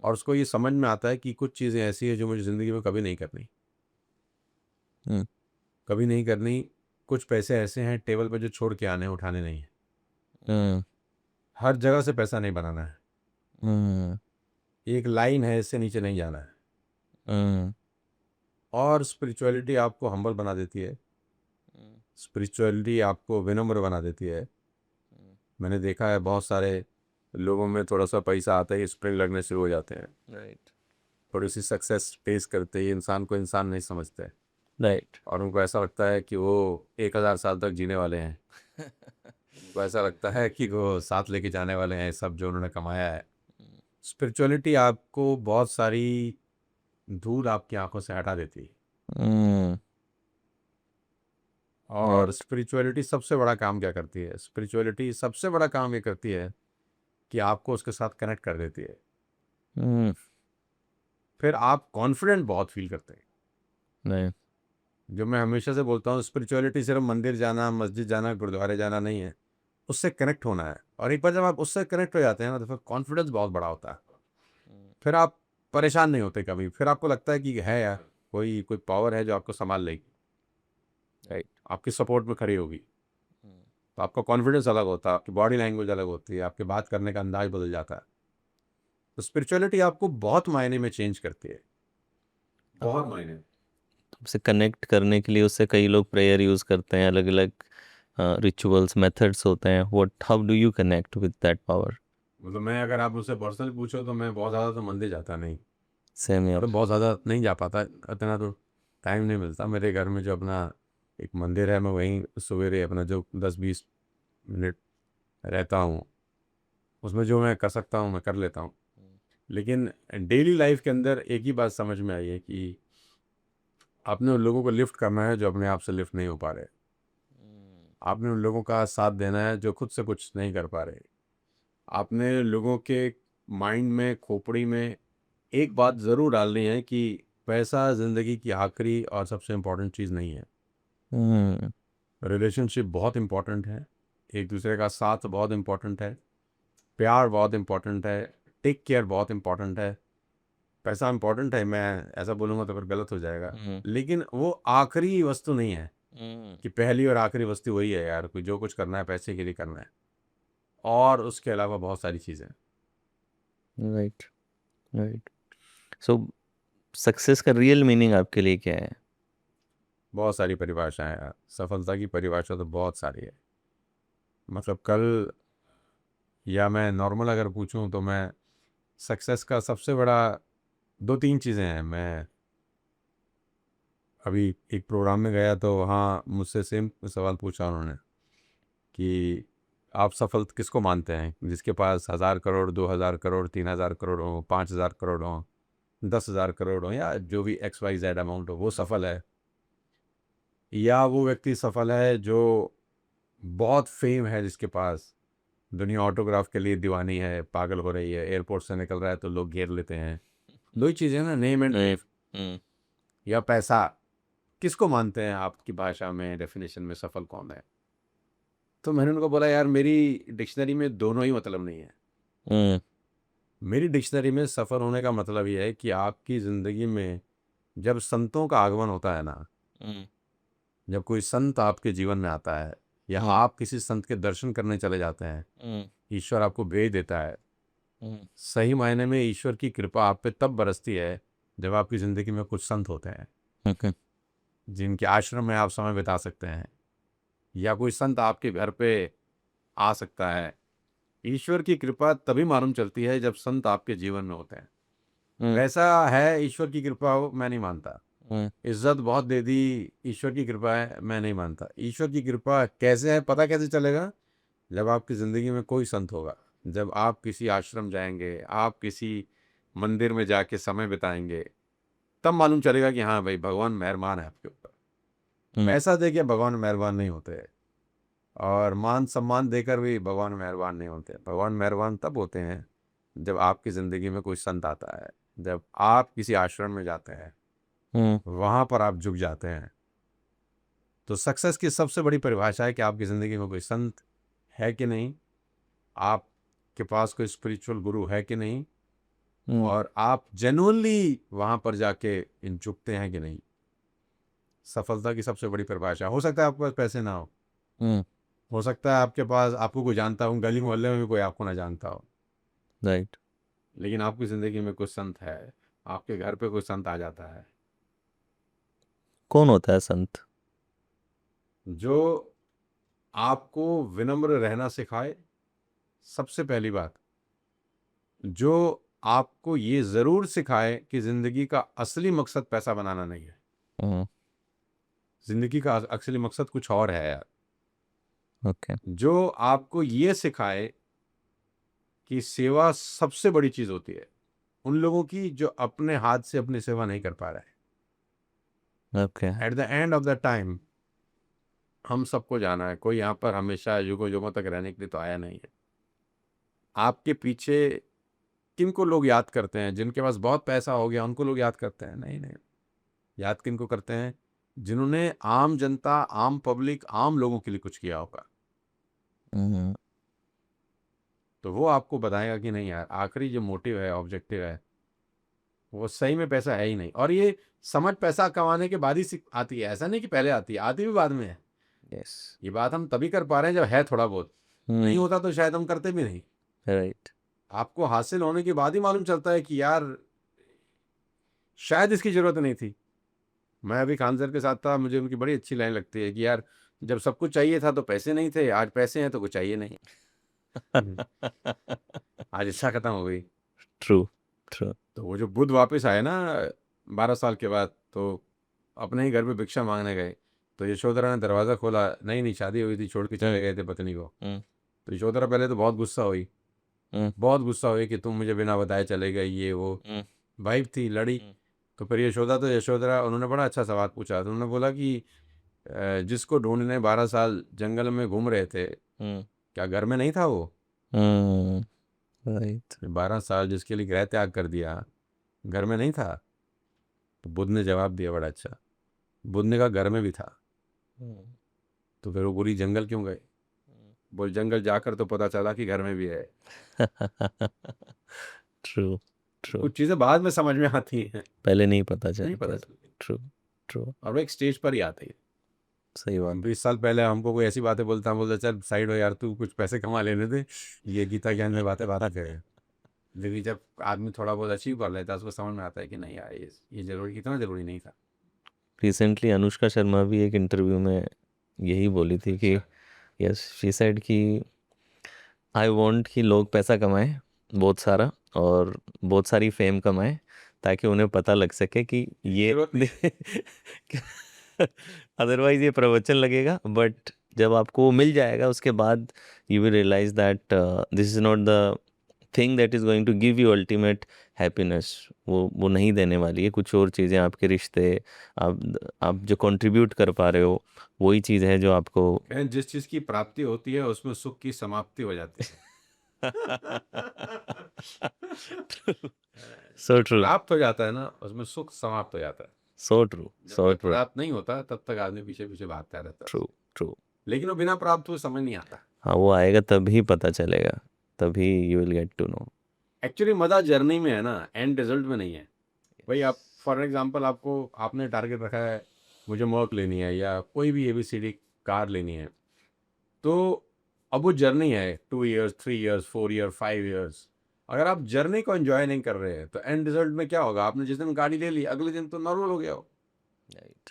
और उसको ये समझ में आता है कि कुछ चीज़ें ऐसी हैं जो मुझे ज़िंदगी में कभी नहीं करनी, Hmm. कभी नहीं करनी। कुछ पैसे ऐसे हैं टेबल पे जो छोड़ के आने हैं, उठाने नहीं है। Hmm. हर जगह से पैसा नहीं बनाना है। Hmm. एक लाइन है, इससे नीचे नहीं जाना है। Hmm. और स्पिरिचुअलिटी आपको हम्बल बना देती है, स्पिरिचुअलिटी आपको विनम्र बना देती है। मैंने देखा है बहुत सारे लोगों में थोड़ा सा पैसा आता ही स्प्रिंग लगने शुरू हो जाते हैं। Right. थोड़ी सी सक्सेस टेस्ट करते ही इंसान को इंसान नहीं समझते Right. और उनको ऐसा लगता है कि वो 1000 साल तक जीने वाले हैं। उनको ऐसा लगता है कि वो साथ लेके जाने वाले हैं सब जो उन्होंने कमाया है। स्पिरिचुअलिटी आपको बहुत सारी धूल आपकी आंखों से हटा देती है। Hmm. और स्पिरिचुअलिटी सबसे बड़ा काम क्या करती है, स्पिरिचुअलिटी सबसे बड़ा काम ये करती है कि आपको उसके साथ कनेक्ट कर देती है। Hmm. फिर आप कॉन्फिडेंट बहुत फील करते हैं। Right. जो मैं हमेशा से बोलता हूँ, स्पिरिचुअलिटी सिर्फ मंदिर जाना, मस्जिद जाना, गुरुद्वारे जाना नहीं है, उससे कनेक्ट होना है। और एक बार जब आप उससे कनेक्ट हो जाते हैं ना, तो फिर कॉन्फिडेंस बहुत बड़ा होता है। फिर आप परेशान नहीं होते कभी, फिर आपको लगता है कि है यार कोई कोई पावर है जो आपको संभाल लेगी, Right. आपकी सपोर्ट में खड़ी होगी। तो आपका कॉन्फिडेंस अलग होता है, आपकी बॉडी लैंग्वेज अलग होती है, आपके बात करने का अंदाज बदल जाता है। तो स्पिरिचुअलिटी आपको बहुत मायने में चेंज करती है, बहुत मायने में। से कनेक्ट करने के लिए उससे कई लोग प्रेयर यूज़ करते हैं, अलग अलग रिचुअल्स मेथड्स होते हैं। What, how do you connect with that power? मतलब मैं, अगर आप मुझसे पर्सनल पूछो तो मैं बहुत ज़्यादा तो मंदिर जाता नहीं, सेम यार। मतलब बहुत ज़्यादा नहीं जा पाता, इतना तो टाइम नहीं मिलता। मेरे घर में जो अपना एक मंदिर है, मैं वहीं सवेरे अपना जो 10-20 मिनट रहता हूँ, उसमें जो मैं कर सकता हूँ मैं कर लेता हूँ। लेकिन डेली लाइफ के अंदर एक ही बात समझ में आई है कि आपने उन लोगों को लिफ्ट करना है जो अपने आप से लिफ्ट नहीं हो पा रहे। आपने उन लोगों का साथ देना है जो खुद से कुछ नहीं कर पा रहे। आपने लोगों के माइंड में, खोपड़ी में एक बात ज़रूर डालनी है कि पैसा ज़िंदगी की आखिरी और सबसे इम्पोर्टेंट चीज़ नहीं है। हम्म, रिलेशनशिप बहुत इम्पोर्टेंट है, एक दूसरे का साथ बहुत इम्पोर्टेंट है, प्यार बहुत इम्पोर्टेंट है, टेक केयर बहुत इम्पोर्टेंट है। पैसा इम्पोर्टेंट है, मैं ऐसा बोलूँगा तो फिर गलत हो जाएगा, हम्म, लेकिन वो आखिरी वस्तु नहीं है हम्म, कि पहली और आखिरी वस्तु वही है यार, कोई जो कुछ करना है पैसे के लिए करना है, और उसके अलावा बहुत सारी चीज़ें। Right, right. सो सक्सेस का रियल मीनिंग आपके लिए क्या है? बहुत सारी परिभाषाएं हैं यार, सफलता की परिभाषा तो बहुत सारी है। मतलब कल, या मैं नॉर्मल अगर पूछूं तो मैं सक्सेस का सबसे बड़ा दो तीन चीज़ें हैं। मैं अभी एक प्रोग्राम में गया तो वहाँ मुझसे सेम सवाल पूछा उन्होंने कि आप सफल किसको मानते हैं, जिसके पास 1,000 करोड़, 2,000 करोड़, 3,000 करोड़ हो, 5,000 करोड़ हो, 10,000 करोड़ हो, या जो भी XYZ अमाउंट हो, वो सफल है? या वो व्यक्ति सफल है जो बहुत फेम है, जिसके पास दुनिया ऑटोग्राफ के लिए दीवानी है, पागल हो रही है, एयरपोर्ट से निकल रहा है तो लोग घेर लेते हैं। दो ही चीज़ें ना, नेम एंड फेम। हम्म, या पैसा। किसको मानते हैं आपकी भाषा में, डेफिनेशन में सफल कौन है? तो मैंने उनको बोला यार, मेरी डिक्शनरी में दोनों ही मतलब नहीं है। हम्म, मेरी डिक्शनरी में सफल होने का मतलब ये है कि आपकी ज़िंदगी में जब संतों का आगमन होता है ना, हम्म, जब कोई संत आपके जीवन में आता है, या हम्म, आप किसी संत के दर्शन करने चले जाते हैं, हम्म, ईश्वर आपको भेज देता है। हम्म, सही मायने में ईश्वर की कृपा आप पे तब बरसती है जब आपकी ज़िंदगी में कुछ संत होते हैं, ओके, जिनके आश्रम में आप समय बिता सकते हैं, या कोई संत आपके घर पे आ सकता है। ईश्वर की कृपा तभी मालूम चलती है जब संत आपके जीवन में होते हैं। हम्म, वैसा है ईश्वर की कृपा हो, मैं नहीं मानता। हम्म, इज्जत बहुत दे दी, ईश्वर की कृपा है, मैं नहीं मानता। ईश्वर की कृपा कैसे है, पता कैसे चलेगा? जब आपकी ज़िंदगी में कोई संत होगा, जब आप किसी आश्रम जाएंगे, आप किसी मंदिर में जाके समय बिताएंगे, तब मालूम चलेगा कि हाँ भाई, भगवान मेहरबान है आपके ऊपर। हम्म, पैसा दे के भगवान मेहरबान नहीं होते, और मान सम्मान देकर भी भगवान मेहरबान नहीं होते। भगवान मेहरबान तब होते हैं जब आपकी ज़िंदगी में कोई संत आता है, जब आप किसी आश्रम में जाते हैं, हम्म, वहाँ पर आप झुक जाते हैं। तो सक्सेस की सबसे बड़ी परिभाषा है कि आपकी ज़िंदगी में कोई संत है कि नहीं, आपके पास कोई स्पिरिचुअल गुरु है कि नहीं, हम्म, और आप जेन्युइनली वहाँ पर जाके इन झुकते हैं कि नहीं। सफलता की सबसे बड़ी परिभाषा। हो सकता है आपके पास पैसे ना हम्म, हो सकता है आपके पास, आपको कोई जानता हो, गली मोहल्ले में भी कोई आपको ना जानता हो, राइट। लेकिन आपकी ज़िंदगी में कुछ संत है, आपके घर पे कोई संत आ जाता है कौन होता है संत? जो आपको विनम्र रहना सिखाए। सबसे पहली बात, जो आपको ये ज़रूर सिखाए कि ज़िंदगी का असली मकसद पैसा बनाना नहीं है। हम्म, ज़िंदगी का असली मकसद कुछ और है यार। ओके, जो आपको ये सिखाए कि सेवा सबसे बड़ी चीज़ होती है, उन लोगों की जो अपने हाथ से अपनी सेवा नहीं कर पा रहे ओके, हैं। At the end of the time, हम सबको जाना है, कोई यहाँ पर हमेशा युगों युगों तक रहने के लिए तो आया नहीं है। आपके पीछे किन को लोग याद करते हैं? जिनके पास बहुत पैसा हो गया उनको लोग याद करते हैं? नहीं नहीं। याद किन को करते हैं? जिन्होंने आम जनता, आम पब्लिक, आम लोगों के लिए कुछ किया होगा। हम्म, तो वो आपको बताएगा कि नहीं यार, आखिरी जो मोटिव है, ऑब्जेक्टिव है, वो सही में पैसा है ही नहीं। और ये समझ पैसा कमाने के बाद ही आती है, ऐसा नहीं कि पहले आती है, आती भी बाद में है। यस, ये बात हम तभी कर पा रहे हैं जब है थोड़ा बहुत। नहीं हम्म, होता तो शायद हम करते भी नहीं। राइट, आपको हासिल होने के बाद ही मालूम चलता है कि यार, शायद इसकी ज़रूरत नहीं थी। मैं अभी खान सर के साथ था, मुझे उनकी बड़ी अच्छी लाइन लगती है कि यार, जब सब कुछ चाहिए था तो पैसे नहीं थे, आज पैसे हैं तो कुछ चाहिए नहीं। हम्म। आज इच्छा खत्म हो गई। ट्रू, ट्रू, तो वो जो बुद्ध वापस आए ना 12 साल के बाद, तो अपने ही घर में भिक्षा मांगने गए, तो यशोधरा ने दरवाज़ा खोला, नई नई शादी हुई थी, छोड़ के चले गए थे पत्नी को। हम्म, तो यशोधरा पहले तो बहुत गुस्सा हुई, हम्म, बहुत गुस्सा हुई कि तुम मुझे बिना बताए चले गए, ये वो। हम्म, वाइफ थी, लड़ी। हम्म, तो फिर यशोधरा उन्होंने बड़ा अच्छा सवाल पूछा। तो उन्होंने बोला कि जिसको ढूंढने 12 साल जंगल में घूम रहे थे, हम्म क्या घर में नहीं था वो? हम्म राइट 12 साल जिसके लिए गृह त्याग कर दिया, घर में नहीं था? तो बुद्ध ने जवाब दिया बड़ा अच्छा। बुद्ध ने कहा घर में भी था। तो फिर वो पूरी जंगल क्यों गए? बोल जंगल जाकर तो पता चला कि घर में भी है। ट्रू ट्रू कुछ चीज़ें बाद में समझ में आती हैं, पहले नहीं पता नहीं चलता पता है। चलती, ट्रू ट्रू और वो एक स्टेज पर ही आती है। सही बात 20 साल पहले हमको कोई ऐसी बातें बोलता, हम बोलते चल साइड हो यार, तू कुछ पैसे कमा लेने दे, ये गीता ज्ञान में बातें बात करे। लेकिन जब आदमी थोड़ा बहुत अचीव कर लेता है, उसको समझ में आता है कि नहीं यार, ये जरूरी, इतना जरूरी नहीं था। रिसेंटली अनुष्का शर्मा भी एक इंटरव्यू में यही बोली थी कि यस शी सेड कि आई वांट कि लोग पैसा कमाएं बहुत सारा और बहुत सारी फेम कमाएं ताकि उन्हें पता लग सके कि ये जरूरत नहीं। अदरवाइज ये प्रवचन लगेगा बट जब आपको वो मिल जाएगा उसके बाद you will realise that this is not the thing that is going to give you ultimate happiness. वो नहीं देने वाली है, कुछ और चीज़ें आपके रिश्ते, आप जो कंट्रीब्यूट कर पा रहे हो वही चीज़ है जो आपको जिस चीज की प्राप्ति होती है उसमें सुख की समाप्ति हो जाती है। सो ट्रू प्राप्त हो जाता है ना, उसमें सुख समाप्त हो जाता है। सो ट्रू जब सो तक ट्रू प्राप्त नहीं होता तब तक आदमी पीछे पीछे भागता रहता है, ट्रू ट्रू लेकिन वो बिना प्राप्त हुए समझ नहीं आता। हाँ वो आएगा तभी पता चलेगा, तभी you will get to know. Actually मजा जर्नी में है ना, एंड रिजल्ट में नहीं है। भाई आप फॉर एग्जांपल, आपने टारगेट रखा है मुझे मर्क लेनी है या कोई भी एबीसीडी कार लेनी है, तो अब वो जर्नी है 2 इयर्स, 3 इयर्स, 4 ईयर, 5 इयर्स। अगर आप जर्नी को एंजॉय नहीं कर रहे हैं तो एंड रिजल्ट में क्या होगा? आपने जिस दिन गाड़ी ले ली अगले दिन तो नॉर्मल हो गया हो, राइट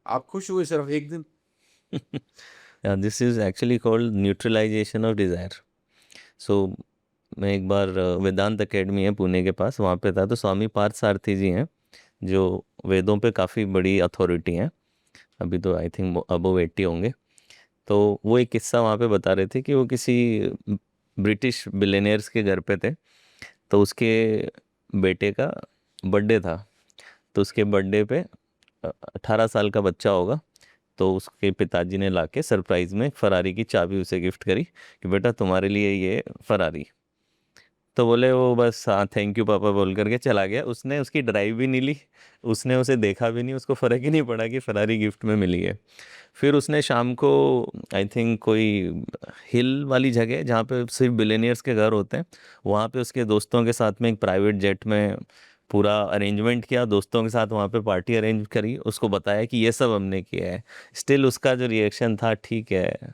आप खुश हुए सिर्फ एक दिन। This is actually called neutralization of desire. So मैं एक बार वेदांत एकेडमी है पुणे के पास, वहाँ पे था, तो स्वामी पार्थ सारथी जी हैं जो वेदों पे काफ़ी बड़ी अथॉरिटी हैं, अभी तो आई थिंक अबव 80 होंगे। तो वो एक किस्सा वहाँ पे बता रहे थे कि वो किसी ब्रिटिश बिलियनियर्स के घर पे थे, तो उसके बेटे का बर्थडे था। तो उसके बर्थडे पे 18 साल का बच्चा होगा, तो उसके पिताजी ने लाके सरप्राइज में फरारी की चाबी उसे गिफ्ट करी कि बेटा तुम्हारे लिए ये फरारी। तो बोले वो बस हाँ थैंक यू पापा बोल करके चला गया। उसने उसकी ड्राइव भी नहीं ली, उसने उसे देखा भी नहीं, उसको फ़र्क ही नहीं पड़ा कि फरारी गिफ्ट में मिली है। फिर उसने शाम को आई थिंक कोई हिल वाली जगह जहाँ पे सिर्फ बिलेनियर्स के घर होते हैं, वहाँ पे उसके दोस्तों के साथ में एक प्राइवेट जेट में पूरा अरेंजमेंट किया, दोस्तों के साथ वहाँ पे पार्टी अरेंज करी, उसको बताया कि ये सब हमने किया है। स्टिल उसका जो रिएक्शन था ठीक है।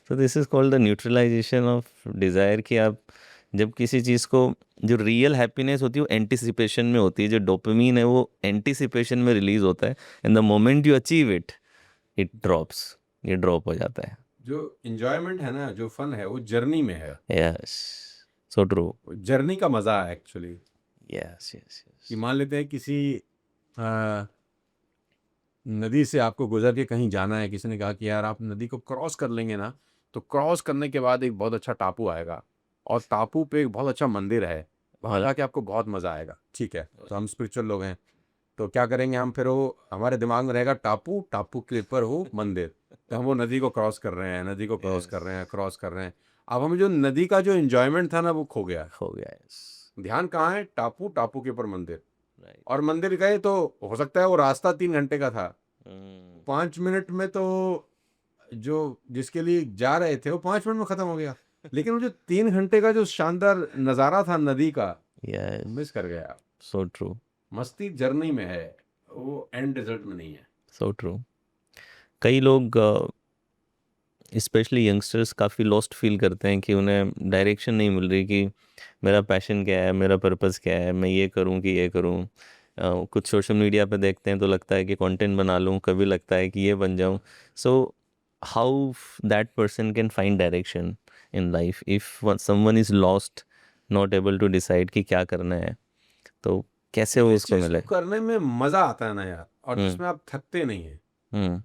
तो this is called the neutralisation of desire कि आप जब किसी चीज़ को, जो रियल हैप्पीनेस होती है वो एंटिसिपेशन में होती है, जो डोपामीन है वो एंटिसिपेशन में रिलीज होता है, and the moment you achieve it it drops, ये ड्रॉप हो जाता है। जो इंजॉयमेंट है ना, जो फन है, वो जर्नी में है। Yes so true. जर्नी का मजा है एक्चुअली। यस यस कि यस मान लेते हैं किसी नदी से आपको गुजर के कहीं जाना है, किसी ने कहा कि यार आप नदी को क्रॉस कर लेंगे ना, तो क्रॉस करने के बाद एक बहुत अच्छा टापू आएगा और टापू पे एक बहुत अच्छा मंदिर है, वहाँ जाके आपको बहुत मज़ा आएगा। ठीक है, तो हम स्पिरिचुअल लोग हैं, तो क्या करेंगे हम? फिर वो हमारे दिमाग में रहेगा टापू, टापू के ऊपर हो मंदिर, तो हम वो नदी को क्रॉस कर रहे हैं, नदी को क्रॉस कर रहे हैं, क्रॉस कर रहे हैं। अब हमें जो नदी का जो एंजॉयमेंट था ना, वो खो गया। हो गया। यस ध्यान कहाँ है? टापू, टापू के ऊपर मंदिर। राइट। और मंदिर गए तो हो सकता है वो रास्ता 3 घंटे का था, 5 मिनट में तो जो जिसके लिए जा रहे थे वो 5 मिनट में खत्म हो गया। लेकिन वो जो 3 घंटे का जो शानदार नज़ारा था नदी का, यस मिस कर गया। सो ट्रू मस्ती जर्नी में है, वो एंड रिजल्ट में नहीं है। So true. कई लोग स्पेशली यंगस्टर्स काफ़ी लॉस्ट फील करते हैं कि उन्हें डायरेक्शन नहीं मिल रही कि मेरा पैशन क्या है, मेरा पर्पस क्या है, मैं ये करूं कि ये करूं। कुछ सोशल मीडिया पे देखते हैं तो लगता है कि कंटेंट बना लूं, कभी लगता है कि ये बन जाऊं। So how that person can find direction in life if someone is lost, not able to decide कि क्या करना है, तो कैसे वो जिस उसको चीज को मिले? करने में मजा आता है ना यार, और हम्म जिसमें आप थकते नहीं है, हम्म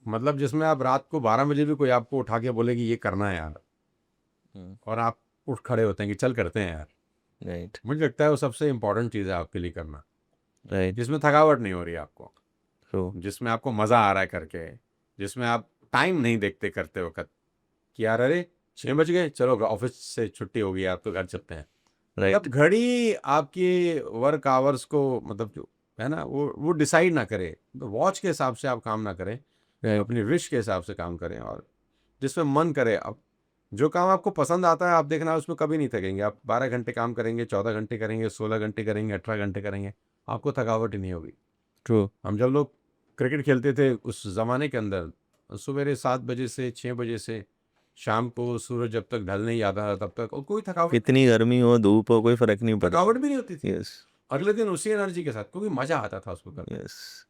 मतलब जिसमें आप रात को 12 बजे भी कोई आपको उठा के बोले कि ये करना है यार, और आप उठ खड़े होते हैं कि चल करते हैं यार, राइट। मुझे लगता है वो सबसे इम्पोर्टेंट चीज़ है आपके लिए करना। राइट, जिसमें थकावट नहीं हो रही है आपको, ट्रू, जिसमें आपको मज़ा आ रहा है करके, जिसमें आप टाइम नहीं देखते करते वक्त कि यार अरे 6 बज गए, चलो ऑफिस से छुट्टी हो गई, आप तो घर चलते हैं। राइट, तब घड़ी आपकी वर्क आवर्स को मतलब जो है ना वो डिसाइड ना करे, तो वॉच के हिसाब से आप काम ना करें, राइट, अपनी विश के हिसाब से काम करें, और जिसमें मन करे। अब जो काम आपको पसंद आता है, आप देखना उसमें कभी नहीं थकेंगे। आप 12 घंटे काम करेंगे, 14 घंटे करेंगे, 16 घंटे करेंगे, 18 घंटे करेंगे, आपको थकावट ही नहीं होगी। ट्रू, हम जब लोग क्रिकेट खेलते थे उस ज़माने के अंदर, सवेरे 7 बजे से 6 बजे से शाम को सूरज जब तक ढल नहीं आता तब तक, और कोई कितनी गर्मी हो, धूप हो, कोई फर्क नहीं पड़ता। थकावट भी नहीं होती थी। यस, अगले दिन उसी एनर्जी के साथ, क्योंकि मज़ा आता था उसको करने में। यस,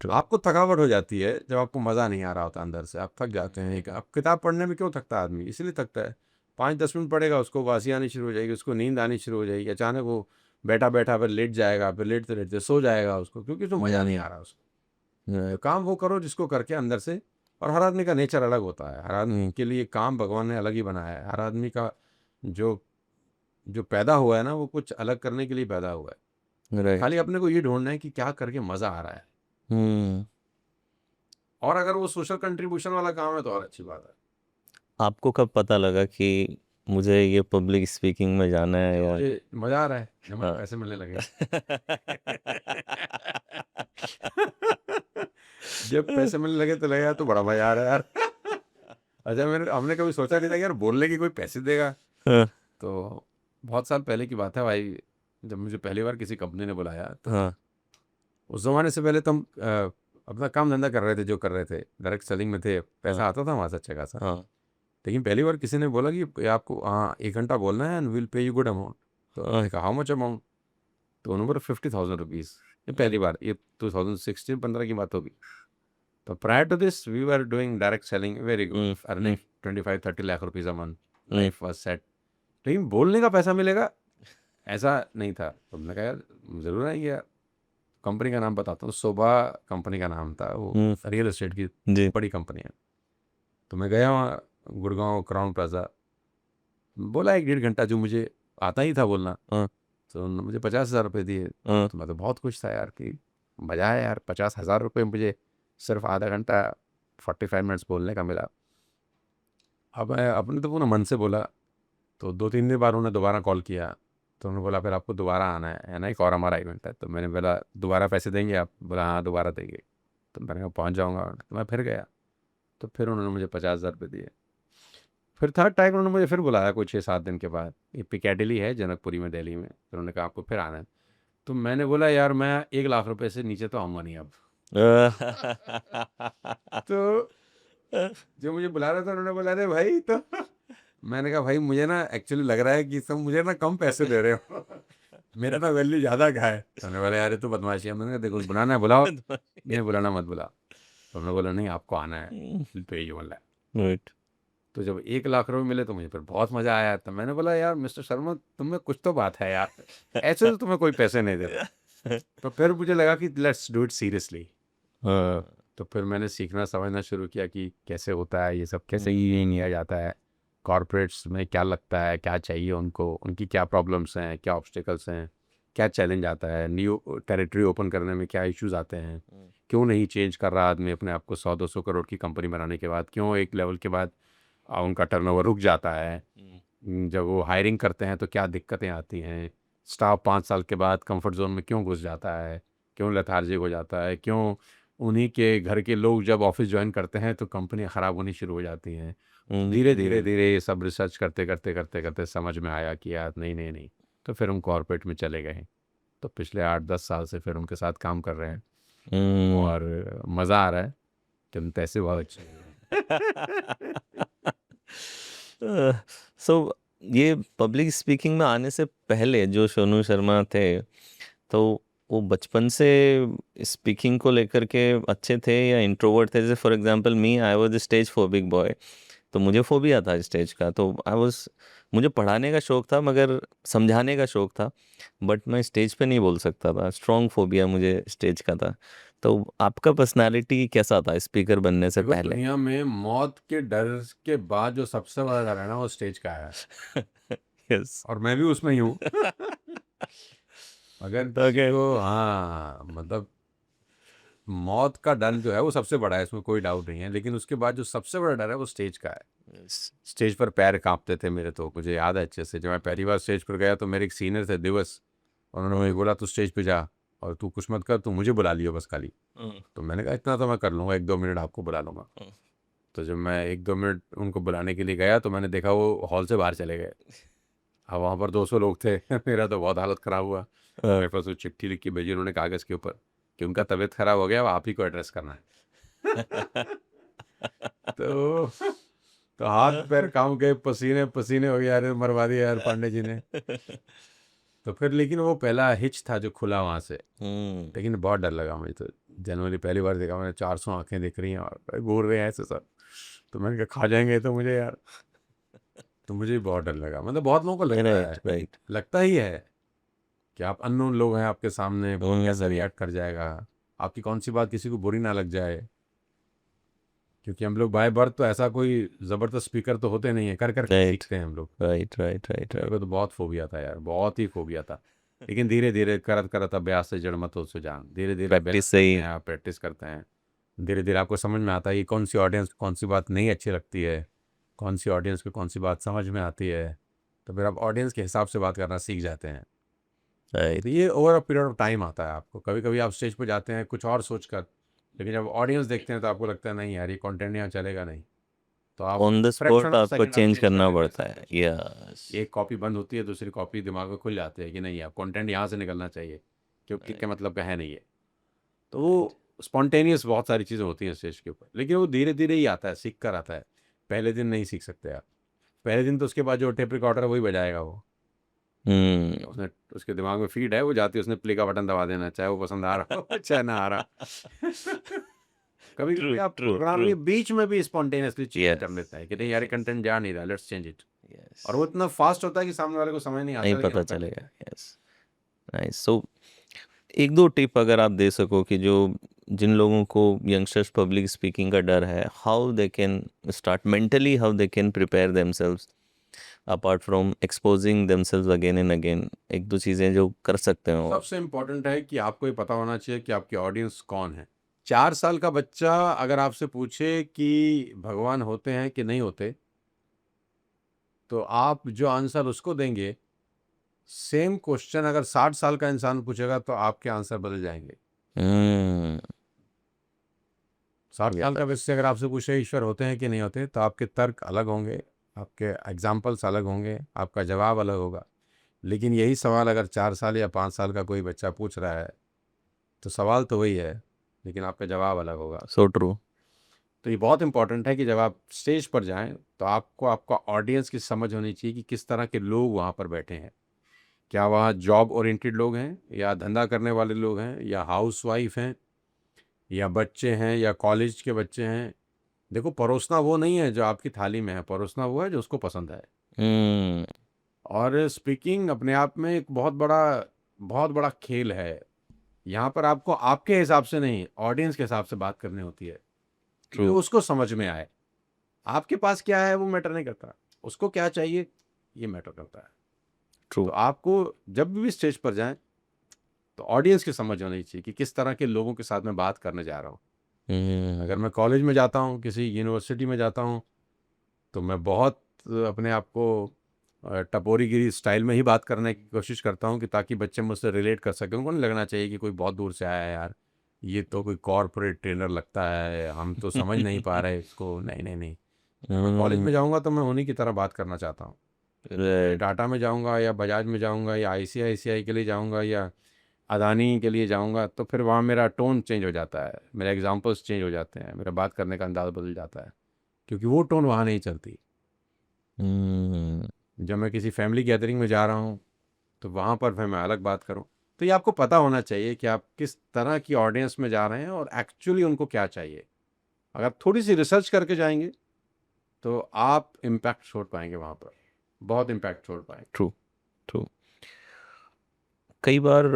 ट्रू, आपको थकावट हो जाती है जब आपको मज़ा नहीं आ रहा होता अंदर से, आप थक जाते हैं। एक आप किताब पढ़ने में क्यों थकता है आदमी? इसलिए थकता है, 5-10 मिनट पढ़ेगा, उसको वासी आनी शुरू हो जाएगी, उसको नींद आनी शुरू हो जाएगी, अचानक वो बैठा बैठा फिर लेट जाएगा, फिर लेटते लेटते सो जाएगा उसको, क्योंकि उसको मज़ा नहीं आ रहा उसको। तो काम वो करो जिसको करके अंदर से। और हर आदमी का नेचर अलग होता है, हर आदमी के लिए काम भगवान ने अलग ही बनाया है। हर आदमी का जो जो पैदा हुआ है ना, वो कुछ अलग करने के लिए पैदा हुआ है। राइट, खाली अपने को ये ढूंढना है कि क्या करके मज़ा आ रहा है। हम्म। और अगर वो सोशल कंट्रीब्यूशन वाला काम है तो और अच्छी बात है। आपको कब पता लगा कि मुझे ये पब्लिक स्पीकिंग में जाना है जब या मुझे मज़ा आ रहा है, जब मुझे हाँ। पैसे मिलने लगे। जब पैसे मिलने लगे तो लगा यार तो बड़ा मज़ा आ रहा है यार। अच्छा, हमने कभी सोचा नहीं था कि यार बोलने की कोई पैसे देगा। हाँ, तो बहुत साल पहले की बात है भाई, जब मुझे पहली बार किसी कंपनी ने बुलाया, तो हाँ, उस ज़माने से पहले तो हम अपना काम धंधा कर रहे थे, जो कर रहे थे डायरेक्ट सेलिंग में थे, हाँ, पैसा आता था वहाँ से अच्छा खासा। हाँ, लेकिन पहली बार किसी ने बोला कि आपको हाँ 1 घंटा बोलना है and will pay you good amount. तो हाँ, मैंने कहा हाउ मच अमाउंट? तो उन्होंने बोला 50,000 रुपीज़। ये पहली बार, ये 2016-15 की बात होगी। तो prior to this we were doing direct selling very good, earning 25-30 lakh rupees a month, life was set. लेकिन बोलने का पैसा मिलेगा ऐसा नहीं था। तो मैंने कहा यार ज़रूर आएंगे यार। कंपनी का नाम बताता हूँ, शोभा कंपनी का नाम था, वो रियल एस्टेट की जी, बड़ी कंपनी है। तो मैं गया वहाँ, गुड़गांव क्राउन प्लाजा। बोला 1-1.5 घंटा, जो मुझे आता ही था बोलना। हाँ, तो उन्होंने मुझे 50,000 रुपये दिए। हाँ, तो मैं तो बहुत खुश था यार कि मज़ा है यार, 50,000 रुपये मुझे सिर्फ आधा घंटा 45 मिनट्स बोलने का मिला। अब मैं अपने तो पूरा मन से बोला। तो 2-3 दिन बाद उन्होंने दोबारा कॉल किया। तो उन्होंने बोला फिर आपको दोबारा आना है ना, एक और हमारा इवेंट है। तो मैंने बोला दोबारा पैसे देंगे आप? बोला हाँ दोबारा देंगे। तो मैंने कहा पहुँच जाऊँगा। तो मैं फिर गया। तो फिर उन्होंने मुझे 50,000 रुपये दिए। फिर थर्ड टाइम उन्होंने मुझे फिर बुलाया कोई 6-7 दिन के बाद, ये पिकेडिली है जनकपुरी में दिल्ली में। फिर उन्होंने कहा आपको फिर आना है। तो मैंने बोला यार मैं 1 लाख रुपए से नीचे तो आऊँगा नहीं अब। तो जो मुझे बुला रहा था उन्होंने बोला अरे भाई, तो मैंने कहा भाई मुझे ना एक्चुअली लग रहा है कि सब मुझे ना कम पैसे दे रहे हो। मेरा ना वैल्यू ज़्यादा का है। तो उन्होंने बोला यार ये तो बदमाशी है। मैंने कहा देखो बुलाना है बुलाओ, नहीं बुलाना मत बुला। तो उन्होंने बोला नहीं आपको आना है, पे यू वाला है। राइट, तो जब 1 लाख रुपए मिले तो मुझे फिर बहुत मज़ा आया। तो मैंने बोला यार मिस्टर शर्मा, तुम में कुछ तो बात है यार, ऐसे तो तुम्हें कोई पैसे नहीं देता। तो फिर मुझे लगा कि लेट्स डू इट सीरियसली। हाँ, तो फिर मैंने सीखना समझना शुरू किया कि कैसे होता है ये सब, कैसे ये लिया जाता है, कॉरपोरेट्स में क्या लगता है, क्या चाहिए उनको, उनकी क्या प्रॉब्लम्स हैं, क्या ऑब्स्टिकल्स हैं, क्या चैलेंज आता है, न्यू टेरिटरी ओपन करने में क्या इश्यूज आते हैं, क्यों नहीं चेंज कर रहा आदमी अपने आप को 100-200 करोड़ की कंपनी बनाने के बाद, क्यों एक लेवल के बाद उनका टर्नओवर रुक जाता है, जब वो हायरिंग करते हैं तो क्या दिक्कतें आती हैं, स्टाफ 5 साल के बाद कंफर्ट जोन में क्यों घुस जाता है, क्यों लेथार्जिक हो जाता है, क्यों उन्हीं के घर के लोग जब ऑफिस ज्वाइन करते हैं तो कंपनी ख़राब होनी शुरू हो जाती हैं। तो धीरे धीरे धीरे ये सब रिसर्च करते करते करते करते समझ में आया कि यार नहीं नहीं नहीं। तो फिर हम कॉर्पोरेट में चले गए। तो पिछले 8-10 साल से फिर उनके साथ काम कर रहे हैं और मज़ा आ रहा है कि हम पैसे बहुत अच्छे हैं। सो ये पब्लिक स्पीकिंग में आने से पहले जो सोनू शर्मा थे, तो वो बचपन से स्पीकिंग को लेकर के अच्छे थे या इंट्रोवर्ट थे? जैसे for example me, I was stage phobic boy, तो मुझे फोबिया था स्टेज का। तो आई वाज, मुझे पढ़ाने का शौक था मगर समझाने का शौक था, बट मैं स्टेज पे नहीं बोल सकता था। स्ट्रॉन्ग फोबिया मुझे स्टेज का था। तो आपका पर्सनालिटी कैसा था स्पीकर बनने से देखो पहले? दुनिया में मौत के डर के बाद जो सबसे बड़ा डर है ना, वो स्टेज का है। यस। और मैं भी उसमें ही हूँ। अगर तो किसी को, हाँ मतलब मौत का डर जो है वो सबसे बड़ा है, इसमें कोई डाउट नहीं है, लेकिन उसके बाद जो सबसे बड़ा डर है वो स्टेज का है। स्टेज पर पैर कांपते थे मेरे, तो मुझे याद है अच्छे से, जब मैं पहली बार स्टेज पर गया तो मेरे एक सीनियर थे दिवस, उन्होंने मुझे बोला तू स्टेज पे जा और तू कुछ मत कर, तू मुझे बुला लियो बस खाली। तो मैंने कहा इतना तो मैं कर लूँगा, 1-2 मिनट आपको बुला लूँगा। तो जब मैं 1-2 मिनट उनको बुलाने के लिए गया तो मैंने देखा वो हॉल से बाहर चले गए। अब वहाँ पर 200 लोग थे मेरा तो बहुत हालत ख़राब हुआ। मेरे पास वो चिट्ठी लिख के भेजी उन्होंने कागज़ के ऊपर कि उनका तबीयत ख़राब हो गया, अब आप ही को एड्रेस करना है। तो तो हाथ पैर काम गए, पसीने पसीने हो गए, यार मरवा दिया यार पांडे जी ने। तो फिर लेकिन वो पहला हिच था जो खुला वहाँ से, लेकिन बहुत डर लगा मुझे तो। जनवरी पहली बार देखा मैंने, 400 आंखें दिख रही हैं और घूर रहे हैं ऐसे सब। तो मैंने कहा खा जाएंगे तो मुझे यार, तो मुझे भी बहुत डर लगा। मतलब बहुत लोगों को लगता राइट है, राइट। लगता ही है कि आप अननोन लोग हैं आपके सामने, वो हम्म, कैसे रिएक्ट कर जाएगा, आपकी कौन सी बात किसी को बुरी ना लग जाए। क्योंकि हम लोग बाय बर्थ तो ऐसा कोई ज़बरदस्त स्पीकर तो होते नहीं है, कर कर के राइट सीखते हैं हम लोग। राइट राइट राइट मेरे राइट। को तो बहुत फोबिया था यार, बहुत ही फोबिया था। लेकिन धीरे धीरे करत करत अभ्यास से जड़ मत हो सुजान, धीरे धीरे अभ्यास प्रैक्टिस से करते ही। हैं आप, प्रैक्टिस करते हैं, धीरे धीरे आपको समझ में आता है कि कौन सी ऑडियंस को कौन सी बात नहीं अच्छी लगती है, कौन सी ऑडियंस को कौन सी बात समझ में आती है। तो फिर आप ऑडियंस के हिसाब से बात करना सीख जाते हैं। राइट। तो ये over a period of time आता है आपको। कभी कभी आप स्टेज पर जाते हैं कुछ और सोच कर, लेकिन जब ऑडियंस देखते हैं तो आपको लगता है नहीं यार ये कंटेंट यहाँ चलेगा नहीं, तो आप on the fraction spot of आपको सेकंड आप चेंज चेंज कर करना देते हैं पड़ता सब है, कुछ। यस। एक कॉपी बंद होती है, दूसरी कॉपी दिमाग में खुल जाती है कि नहीं अब कंटेंट यहाँ से निकलना चाहिए, क्योंकि क्या मतलब का है नहीं है। तो राइट। वो स्पॉन्टेनियस बहुत सारी चीज़ें होती हैं स्टेज के ऊपर, लेकिन वो धीरे धीरे ही आता है, सीख कर आता है। पहले दिन नहीं सीख सकते आप, पहले दिन तो उसके बाद जो टेप रिकॉर्डर है वही बजाएगा वो, हम्म। उसने उसके दिमाग में फीड है, वो जाती है उसने प्ले का बटन दबा देना, चाहे वो पसंद आ रहा हो चाहे ना आ रहा। कभी ट्रू कभी आप ट्रू प्रोग्राम ट्रू। के बीच में भी स्पॉन्टेनियसली चेंज कर यस लेता है कि नहीं यार यस कंटेंट जा नहीं रहा, लेट्स चेंज इट। यस। और वो इतना फास्ट होता है कि सामने वाले को समझ नहीं नहीं आता, लेकिन पता हम कर लेते चलेगा, हैं। यस। नाइस। सो एक दो टिप अगर आप दे सको कि जो जिन लोगों को यंगस्टर्स पब्लिक स्पीकिंग का डर है, how they can start mentally, how they can prepare themselves apart from exposing themselves again and again, एक दो चीज़ें जो कर सकते हो आप। सबसे इम्पोर्टेंट है कि आपको ये पता होना चाहिए कि आपकी ऑडियंस कौन है। 4 साल का बच्चा अगर आपसे पूछे कि भगवान होते हैं कि नहीं होते, तो आप जो आंसर उसको देंगे, सेम क्वेश्चन अगर 60 साल का इंसान पूछेगा तो आपके आंसर बदल जाएंगे। हम्म। 60 साल का यस। व्यक्ति अगर आपसे पूछे ईश्वर होते हैं कि नहीं होते, तो आपके तर्क अलग होंगे, आपके एग्जाम्पल्स अलग होंगे, आपका जवाब अलग होगा। लेकिन यही सवाल अगर 4 साल या 5 साल का कोई बच्चा पूछ रहा है, तो सवाल तो वही है, लेकिन आपका जवाब अलग होगा। So true. तो ये बहुत इंपॉर्टेंट है कि जब आप स्टेज पर जाएं तो आपको आपका ऑडियंस की समझ होनी चाहिए कि किस तरह के लोग वहाँ पर बैठे हैं। क्या वहाँ जॉब ओरिएंटेड लोग हैं, या धंधा करने वाले लोग हैं, या हाउस वाइफ हैं, या बच्चे हैं, या कॉलेज के बच्चे हैं। देखो परोसना वो नहीं है जो आपकी थाली में है, परोसना वो है जो उसको पसंद है। हम्म। और स्पीकिंग अपने आप में एक बहुत बड़ा खेल है। यहाँ पर आपको आपके हिसाब से नहीं, ऑडियंस के हिसाब से बात करनी होती है कि ट्रू उसको समझ में आए। आपके पास क्या है वो मैटर नहीं करता, उसको क्या चाहिए ये मैटर करता है। ट्रू। तो आपको जब भी स्टेज पर जाएं तो ऑडियंस की समझ होनी चाहिए कि किस तरह के लोगों के साथ मैं बात करने जा रहा हूँ। अगर हम्म। मैं कॉलेज में जाता हूँ, किसी यूनिवर्सिटी में जाता हूँ, तो मैं बहुत अपने आप को टपोरीगिरी स्टाइल में ही बात करने की कोशिश करता हूँ कि ताकि बच्चे मुझसे रिलेट कर सकें। उनको नहीं लगना चाहिए कि कोई बहुत दूर से आया है यार, ये तो कोई कॉरपोरेट ट्रेनर लगता है, हम तो समझ नहीं पा रहे इसको। नहीं नहीं नहीं, जब मैं कॉलेज में जाऊँगा तो मैं उन्हीं की तरह बात करना चाहता हूँ। मैं राइट। टाटा में जाऊँगा या बजाज में जाऊँगा या आईसीआईसीआई के लिए जाऊँगा या अदानी के लिए जाऊँगा, तो फिर वहाँ मेरा टोन चेंज हो जाता है, मेरे एग्जाम्पल्स चेंज हो जाते हैं, मेरा बात करने का अंदाज़ बदल जाता है, क्योंकि वो टोन वहाँ नहीं चलती। हम्म। जब मैं किसी फैमिली गैदरिंग में जा रहा हूँ तो वहाँ पर फिर मैं अलग बात करूँ। तो ये आपको पता होना चाहिए कि आप किस तरह की ऑडियंस में जा रहे हैं और एक्चुअली उनको क्या चाहिए। अगर थोड़ी सी रिसर्च करके जाएंगे तो आप इम्पैक्ट छोड़ पाएंगे वहाँ पर, बहुत इम्पैक्ट छोड़ पाएंगे। True true. कई बार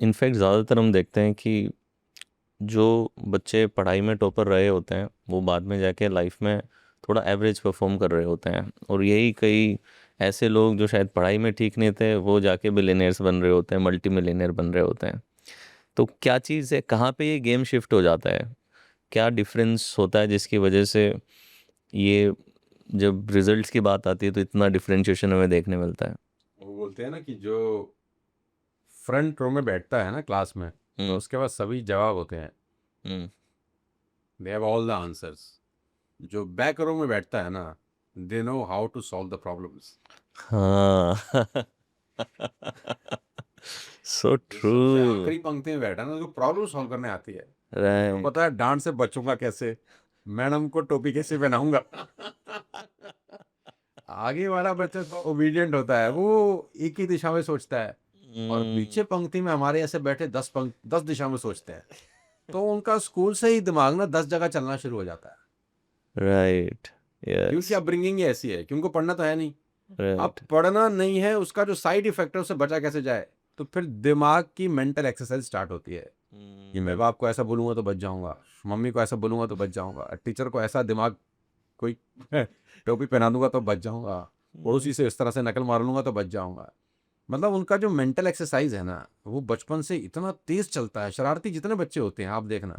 इनफैक्ट ज़्यादातर हम देखते हैं कि जो बच्चे पढ़ाई में टॉपर रहे होते हैं वो बाद में जाके लाइफ में थोड़ा एवरेज परफॉर्म कर रहे होते हैं, और यही कई ऐसे लोग जो शायद पढ़ाई में ठीक नहीं थे वो जाके बिलियनियर्स बन रहे होते हैं, मल्टी मिलियनियर बन रहे होते हैं। तो क्या चीज़ है, कहाँ पे ये गेम शिफ्ट हो जाता है, क्या डिफरेंस होता है जिसकी वजह से ये जब रिजल्ट्स की बात आती है तो इतना डिफरेंशिएशन हमें देखने मिलता है? वो बोलते हैं ना कि जो फ्रंट रो में बैठता है ना क्लास में, तो हम्म। उसके पास सभी जवाब होते हैं, hmm. They have all the answers. जो बैक रो में बैठता है ना, they know how to solve the problems. हाँ। सो जो ट्रू। सबसे आखिरी पंक्ति में बैठा है ना, उसको प्रॉब्लम सॉल्व करने आती है, तो राइट। पता है डांट से बचूंगा कैसे, मैडम को टोपी कैसे पहनाऊंगा। आगे वाला बच्चा तो ओबीडियंट होता है, वो एक ही दिशा में सोचता है, और पीछे पंक्ति में हमारे ऐसे बैठे 10 दिशा में सोचते हैं, तो उनका स्कूल से ही दिमाग ना 10 जगह चलना शुरू हो जाता है, राइट। क्योंकि यस। अपब्रिंगिंग ही ऐसी है कि उनको पढ़ना तो है नहीं। अब राइट। पढ़ना नहीं है, उसका जो साइड इफेक्ट है उससे बचा कैसे जाए, तो फिर दिमाग की मेंटल एक्सरसाइज स्टार्ट होती है कि मैं बाप को ऐसा बोलूंगा तो बच जाऊंगा, मम्मी को ऐसा बोलूंगा तो बच जाऊंगा, टीचर को ऐसा दिमाग कोई टोपी पहना दूंगा तो बच जाऊंगा, पड़ोसी से इस तरह से नकल मार लूंगा तो बच जाऊंगा। मतलब उनका जो मेंटल एक्सरसाइज है ना, वो बचपन से इतना तेज चलता है। शरारती जितने बच्चे होते हैं आप देखना,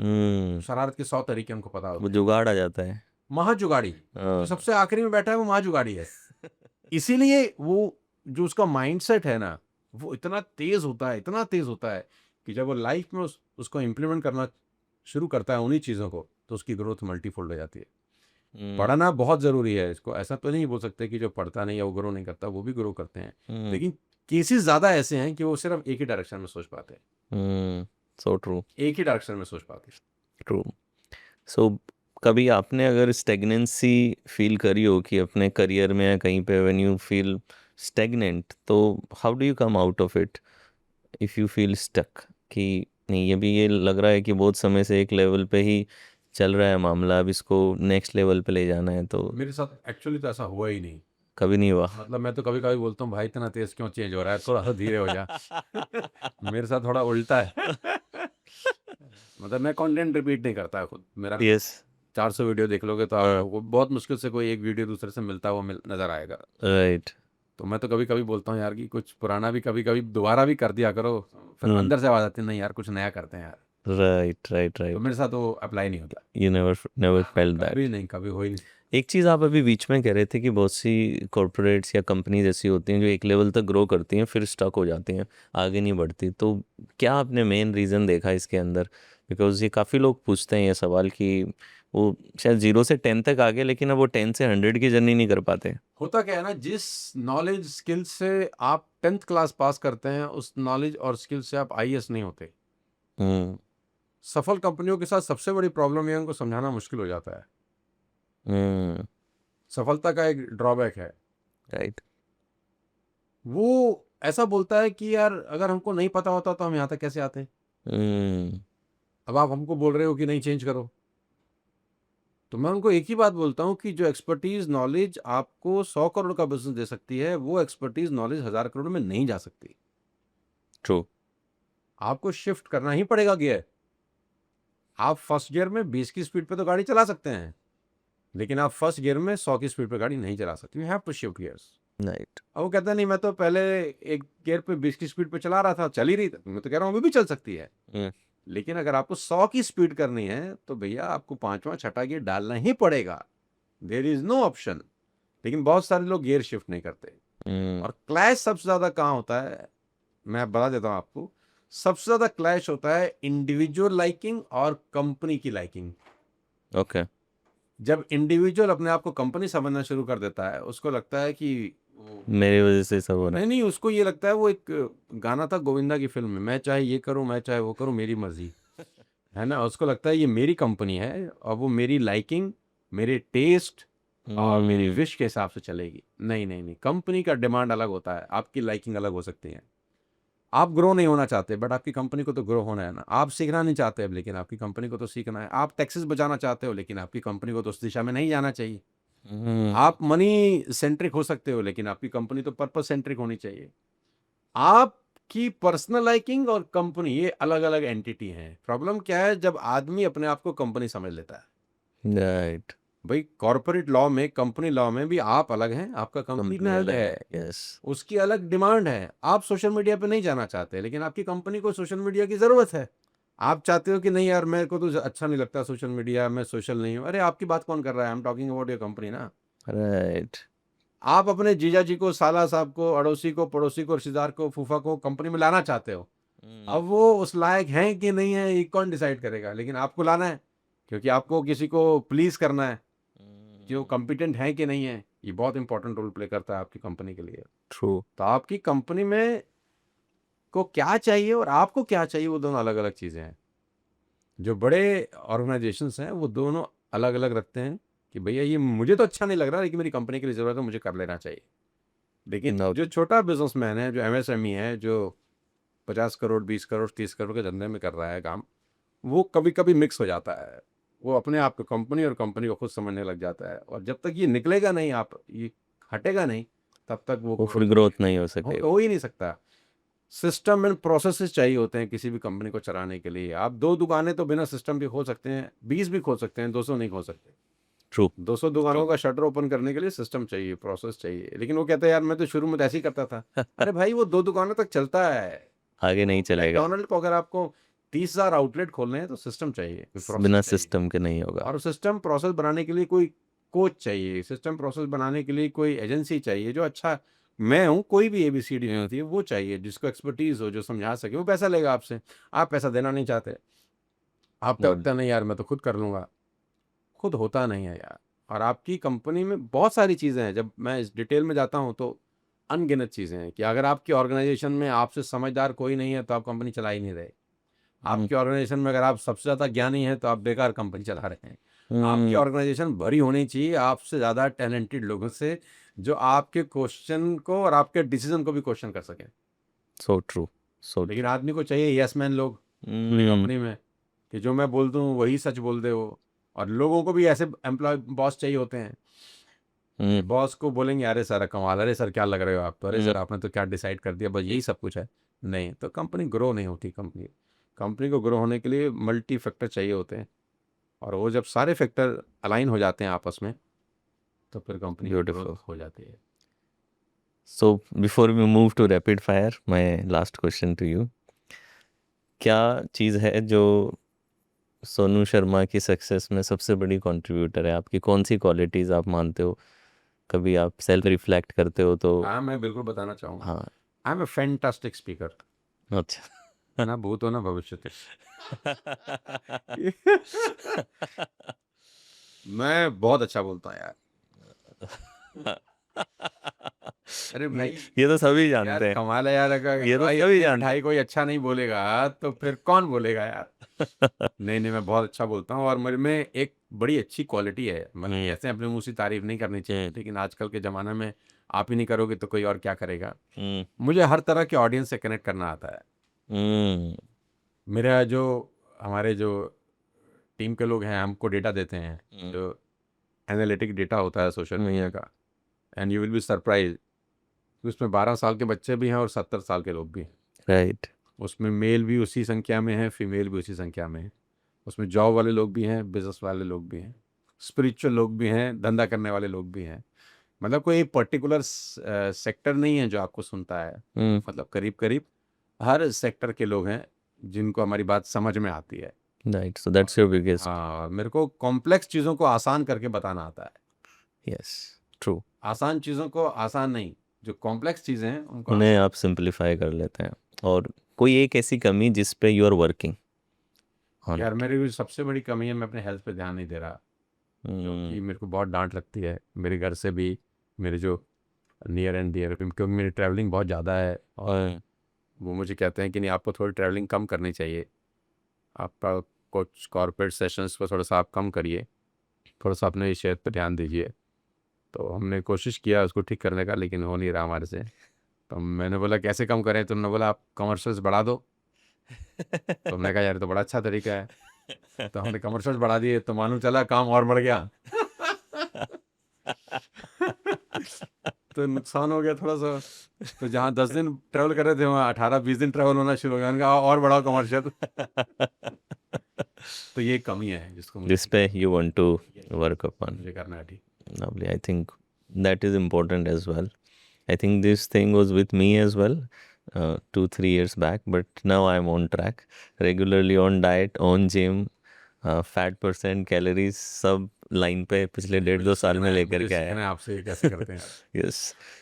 शरारत के 100 तरीके उनको पता वो होते हैं। जुगाड़ आ जाता है। महाजुगाड़ी, जो हाँ। सबसे आखिरी में बैठा है वो महाजुगाड़ी है। इसीलिए वो जो उसका माइंडसेट है ना, वो इतना तेज होता है, इतना तेज होता है कि जब वो लाइफ में उसको इम्प्लीमेंट करना शुरू करता है उन्हीं चीज़ों को, तो उसकी ग्रोथ मल्टीफोल्ड हो जाती है। पढ़ना बहुत ज़रूरी है, इसको ऐसा तो नहीं बोल सकते कि जो पढ़ता नहीं है वो ग्रो नहीं करता, वो भी ग्रो करते हैं, लेकिन केसेस ज़्यादा ऐसे हैं कि वो सिर्फ एक ही डायरेक्शन में सोच पाते हैं, सो ट्रू। एक ही डायरेक्शन में सोच पाते हैं। ट्रू। सो कभी आपने अगर स्टेगनेंसी फील करी हो कि अपने करियर में या कहीं पे, व्हेन यू फील स्टेगनेंट, तो how do you come out of it if you feel stuck कि नहीं, ये भी ये लग रहा है कि बहुत समय से एक लेवल पे ही चल रहा है मामला, अब इसको नेक्स्ट लेवल पे ले जाना है, तो मेरे साथ एक्चुअली तो ऐसा हुआ ही नहीं। कभी नहीं हुआ? मतलब मैं तो कभी कभी बोलता हूँ भाई इतना तेज क्यों चेंज हो रहा है, थोड़ा सा धीरे हो जा। मेरे साथ थोड़ा उल्टा है। मतलब मैं कंटेंट रिपीट नहीं करता खुद, मेरा यस। 400 वीडियो देख लोगे तो वो बहुत मुश्किल से कोई एक वीडियो दूसरे से मिलता हुआ नजर आएगा। राइट। तो मैं तो कभी कभी बोलता हूँ यार कि कुछ पुराना भी कभी कभी दोबारा भी कर दिया करो, फिर अंदर से आवाज आती है नहीं यार कुछ नया करते हैं यार। राइट। राइट। तो राइट। मेरे साथ वो अप्लाई नहीं होता। You never never felt that? कभी नहीं, कभी हो ही नहीं। एक चीज़ आप अभी बीच में कह रहे थे कि बहुत सी कॉरपोरेट्स या कंपनीज ऐसी होती हैं जो एक लेवल तक ग्रो करती हैं फिर स्टक हो जाती हैं, आगे नहीं बढ़ती, तो क्या आपने मेन रीज़न देखा इसके अंदर? बिकॉज ये काफ़ी लोग पूछते हैं ये सवाल कि वो शायद 0 से 10 तक आ गए लेकिन अब वो 10 से 100 की जर्नी नहीं कर पाते। होता क्या है ना, जिस नॉलेज स्किल से आप 10th क्लास पास करते हैं, उस नॉलेज और स्किल से आप आईएएस नहीं होते। हम्म। सफल कंपनियों के साथ सबसे बड़ी प्रॉब्लम ये है, उनको समझाना मुश्किल हो जाता है। हम्म। सफलता का एक ड्रॉबैक है, राइट। वो ऐसा बोलता है कि यार अगर हमको नहीं पता होता तो हम यहाँ तक कैसे आते। हम्म। अब आप हमको बोल रहे हो कि नहीं चेंज करो, तो मैं उनको एक ही बात बोलता हूँ कि जो एक्सपर्टीज नॉलेज आपको 100 करोड़ का बिजनेस दे सकती है, वो एक्सपर्टीज नॉलेज 1000 करोड़ में नहीं जा सकती। ट्रू। आपको शिफ्ट करना ही पड़ेगा गियर। आप फर्स्ट गियर में 20 की स्पीड पे तो गाड़ी चला सकते हैं, लेकिन आप फर्स्ट गियर में 100 की स्पीड पे गाड़ी नहीं चला सकते। You have to shift gears. Right. अब वो कहता है नहीं मैं तो पहले एक गियर पे 20 की स्पीड पे चला रहा था, चल ही रही थी, मैं तो कह रहा हूँ अभी भी चल सकती है। लेकिन अगर आपको 100 की स्पीड करनी है तो भैया आपको पांचवा छठा गियर डालना ही पड़ेगा, देयर इज नो ऑप्शन। लेकिन बहुत सारे लोग गियर शिफ्ट नहीं करते। और क्लैश सबसे ज्यादा कहाँ होता है, मैं बता देता हूँ आपको। सबसे ज्यादा क्लैश होता है इंडिविजुअल लाइकिंग और कंपनी की लाइकिंग। ओके। जब इंडिविजुअल अपने आप को कंपनी समझना शुरू कर देता है, उसको लगता है कि मेरी वजह से सब हो रहा नहीं नहीं, उसको ये लगता है, वो एक गाना था गोविंदा की फिल्म में, मैं चाहे ये करूं मैं चाहे वो करूं मेरी मर्जी, है ना। उसको लगता है ये मेरी कंपनी है और वो मेरी लाइकिंग, मेरे टेस्ट और मेरी है। विश के हिसाब से चलेगी। नहीं नहीं नहीं, कंपनी का डिमांड अलग होता है, आपकी लाइकिंग अलग हो सकती है। आप ग्रो नहीं होना चाहते बट आपकी कंपनी को तो ग्रो होना है ना। आप सीखना नहीं चाहते अब, लेकिन आपकी कंपनी को तो सीखना है। आप टैक्सेस बचाना चाहते हो, लेकिन आपकी कंपनी को तो उस दिशा में नहीं जाना चाहिए। आप मनी सेंट्रिक हो सकते हो, लेकिन आपकी कंपनी तो पर्पस सेंट्रिक होनी चाहिए। आपकी पर्सनल लाइकिंग और कंपनी ये अलग अलग एंटिटी हैं। प्रॉब्लम क्या है, जब आदमी अपने आप को कंपनी समझ लेता है, राइट। भाई कॉर्पोरेट लॉ में, कंपनी लॉ में भी आप अलग हैं, आपका कंपनी कंपनी में अलग अलग है, है, यस, उसकी अलग डिमांड है। आप सोशल मीडिया पे नहीं जाना चाहते, लेकिन आपकी कंपनी को सोशल मीडिया की ज़रूरत है। आप चाहते हो कि नहीं यार, मेरे को तो अच्छा नहीं लगता सोशल मीडिया, मैं सोशल नहीं हूँ। अरे आपकी बात कौन कर रहा है? I am talking about your company ना। राइट, आप अपने जीजा जी को, साला साहब को, अड़ोसी को, पड़ोसी को, रिश्तेदार को, फूफा को कंपनी में लाना चाहते हो। अब वो उस लायक हैं कि नहीं है, ये कौन डिसाइड करेगा? लेकिन आपको लाना है, क्योंकि आपको किसी को प्लीज करना है कि वो कॉम्पिटेंट है कि नहीं है। ये बहुत इंपॉर्टेंट रोल प्ले करता है आपकी कंपनी के लिए। ट्रू, तो आपकी कंपनी में को क्या चाहिए और आपको क्या चाहिए, वो दोनों अलग अलग चीज़ें हैं। जो बड़े ऑर्गेनाइजेशंस हैं वो दोनों अलग अलग रखते हैं कि भैया ये मुझे तो अच्छा नहीं लग रहा, लेकिन मेरी कंपनी के लिए ज़रूरत है, मुझे कर लेना चाहिए। लेकिन नो, जो छोटा बिजनेसमैन है, जो एमएसएमई है, जो 50 करोड़, 20 करोड़, 30 करोड़ के धंधे में कर रहा है काम, वो कभी कभी मिक्स हो जाता है। वो अपने आप को कंपनी और कंपनी को खुद समझने लग जाता है, और जब तक ये निकलेगा नहीं, आप ये हटेगा नहीं, तब तक वो वो फिर growth ग्रोथ नहीं हो हो सकेगा। हो ही नहीं सकता। सिस्टम एंड प्रोसेसेस चाहिए होते हैं किसी भी कंपनी को चलाने के लिए। आप 2 दुकानें तो बिना सिस्टम भी खोल सकते हैं, 20 भी खोल सकते हैं, 200 नहीं खोल सकते। ट्रू, 200 दुकानों का शटर ओपन करने के लिए सिस्टम चाहिए, प्रोसेस चाहिए। लेकिन वो कहते हैं यार मैं तो शुरू में तो ऐसे ही करता था। अरे भाई वो 2 दुकानों तक चलता है। आगे नहीं चलेगा, मैकडोनल्ड को अगर आपको 30,000 आउटलेट खोलने हैं तो सिस्टम चाहिए, कोई प्रोसेस बिना चाहिए। सिस्टम के नहीं होगा। और सिस्टम प्रोसेस बनाने के लिए कोई कोच चाहिए, सिस्टम प्रोसेस बनाने के लिए कोई एजेंसी चाहिए जो अच्छा, मैं हूँ, कोई भी एबीसीडी नहीं होती है, वो चाहिए जिसको एक्सपर्टीज हो, जो समझा सके। वो पैसा लेगा आपसे, आप पैसा देना नहीं चाहते, आप नो, कहते हैं नहीं यार मैं तो खुद कर लूँगा। खुद होता नहीं है यार। और आपकी कंपनी में बहुत सारी चीज़ें हैं, जब मैं इस डिटेल में जाता हूँ तो अनगिनत चीज़ें हैं कि अगर आपकी ऑर्गेनाइजेशन में आपसे समझदार कोई नहीं है तो आप कंपनी चला ही नहीं रहे। आपकी ऑर्गेनाइजेशन में अगर आप सबसे ज़्यादा ज्ञानी हैं तो आप बेकार कंपनी चला रहे हैं। आपकी ऑर्गेनाइजेशन भरी होनी चाहिए आपसे ज़्यादा टैलेंटेड लोगों से, जो आपके क्वेश्चन को और आपके डिसीजन को भी क्वेश्चन कर सकें। सो ट्रू, सो लेकिन आदमी को चाहिए यस मैन लोग अपनी ट्रू, कंपनी में, कि जो मैं बोल दूँ वही सच बोल दे वो। और लोगों को भी ऐसे एम्प्लॉय बॉस चाहिए होते हैं कि बॉस को बोलेंगे अरे सर कमाल, अरे सर क्या लग रहे हो आप तो, अरे सर आपने तो क्या डिसाइड कर दिया, बस यही सब कुछ है। नहीं तो कंपनी ग्रो नहीं होती। कंपनी कंपनी को ग्रो होने के लिए मल्टी फैक्टर चाहिए होते हैं, और वो जब सारे फैक्टर अलाइन हो जाते हैं आपस में, तो फिर कंपनी की ब्यूटीफुल। ग्रोथ हो जाती है। So before we move to rapid fire, my last question to you, क्या चीज़ है जो सोनू शर्मा की सक्सेस में सबसे बड़ी कंट्रीब्यूटर है? आपकी कौन सी क्वालिटीज़ आप मानते हो? कभी आप सेल्फ रिफ्लेक्ट करते हो तो? हाँ मैं बिल्कुल बताना चाहूँगा। हाँ, I am a fantastic speaker. अच्छा। ना भूत हो ना भविष्य थे। मैं बहुत अच्छा बोलता हूँ यार। अरे भाई ये तो सभी यार जानते हैं, कमाल है यार, अगर ये तो भाई सभी अपनी जानते मिठाई कोई अच्छा नहीं बोलेगा तो फिर कौन बोलेगा यार। हैं। नहीं नहीं, मैं बहुत अच्छा बोलता हूँ, और मेरे में एक बड़ी अच्छी क्वालिटी है। मैंने ऐसे अपने मुंह से तारीफ नहीं करनी चाहिए, लेकिन आजकल के ज़माने में आप ही नहीं करोगे तो कोई और क्या करेगा। हम्म, मुझे हर तरह के ऑडियंस से कनेक्ट करना आता है। हम्म, मेरा जो हमारे जो टीम के लोग हैं हमको डेटा देते हैं, जो एनालिटिक डेटा होता है सोशल मीडिया का, and you will be surprise, उसमें 12 साल के बच्चे भी हैं और 70 साल के लोग भी हैं। राइट, उसमें मेल भी उसी संख्या में है, फीमेल भी उसी संख्या में है। उसमें जॉब वाले लोग भी हैं, बिजनेस वाले लोग भी हैं, स्पिरिचुअल लोग भी हैं, धंधा करने वाले लोग भी हैं। मतलब कोई पर्टिकुलर सेक्टर नहीं है जो आपको सुनता है। मतलब करीब करीब हर सेक्टर के लोग हैं जिनको हमारी बात समझ में आती है। Right, so that's your biggest, हाँ, मेरे को कॉम्प्लेक्स चीज़ों को आसान करके बताना आता है। यस, ट्रू, आसान चीज़ों को आसान नहीं, जो कॉम्प्लेक्स चीज़ें हैं उनको उन्हें आसान। आप सिंपलीफाई कर लेते हैं। और कोई एक ऐसी कमी जिस पे यू आर वर्किंग ऑन यार इट? मेरी सबसे बड़ी कमी है, मैं अपने हेल्थ पे ध्यान नहीं दे रहा, क्योंकि मेरे को बहुत डांट लगती है मेरे घर से भी, मेरे जो नियर एंड डियर, क्योंकि मेरी ट्रैवलिंग बहुत ज़्यादा है। और वो मुझे कहते हैं कि नहीं आपको थोड़ी ट्रैवलिंग कम करनी चाहिए, आपका कुछ कॉर्पोरेट सेशंस को थोड़ा सा आप कम करिए, थोड़ा सा अपने सेहत पे ध्यान दीजिए। तो हमने कोशिश किया उसको ठीक करने का, लेकिन हो नहीं रहा हमारे से। तो मैंने बोला कैसे कम करें, तो उन्होंने बोला आप कमर्शियल्स बढ़ा दो। तो हमने कहा यार ये तो बड़ा अच्छा तरीका है। तो हमने कमर्शियल्स बढ़ा दिए, तो मालूम चला काम और बढ़ गया। तो नुकसान हो गया थोड़ा सा। तो जहाँ 10 दिन ट्रैवल कर रहे थे वहाँ 18-20 दिन ट्रैवल होना शुरू हो गया। उन्होंने कहा और बढ़ाओ कमर्शियल। तो ये कमी है जिसको मुझे जिस पे you want to work upon. मुझे करना है ठीक। Lovely. I think that is important as well. I think this thing was with me as well 2-3 years back, but now I'm on track. Regularly on diet, on gym, fat percent, calories सब line पे पिछले 1.5-2 साल में लेकर मुझे के सीखना आया। है आपसे ये कैसे करते हैं। यस।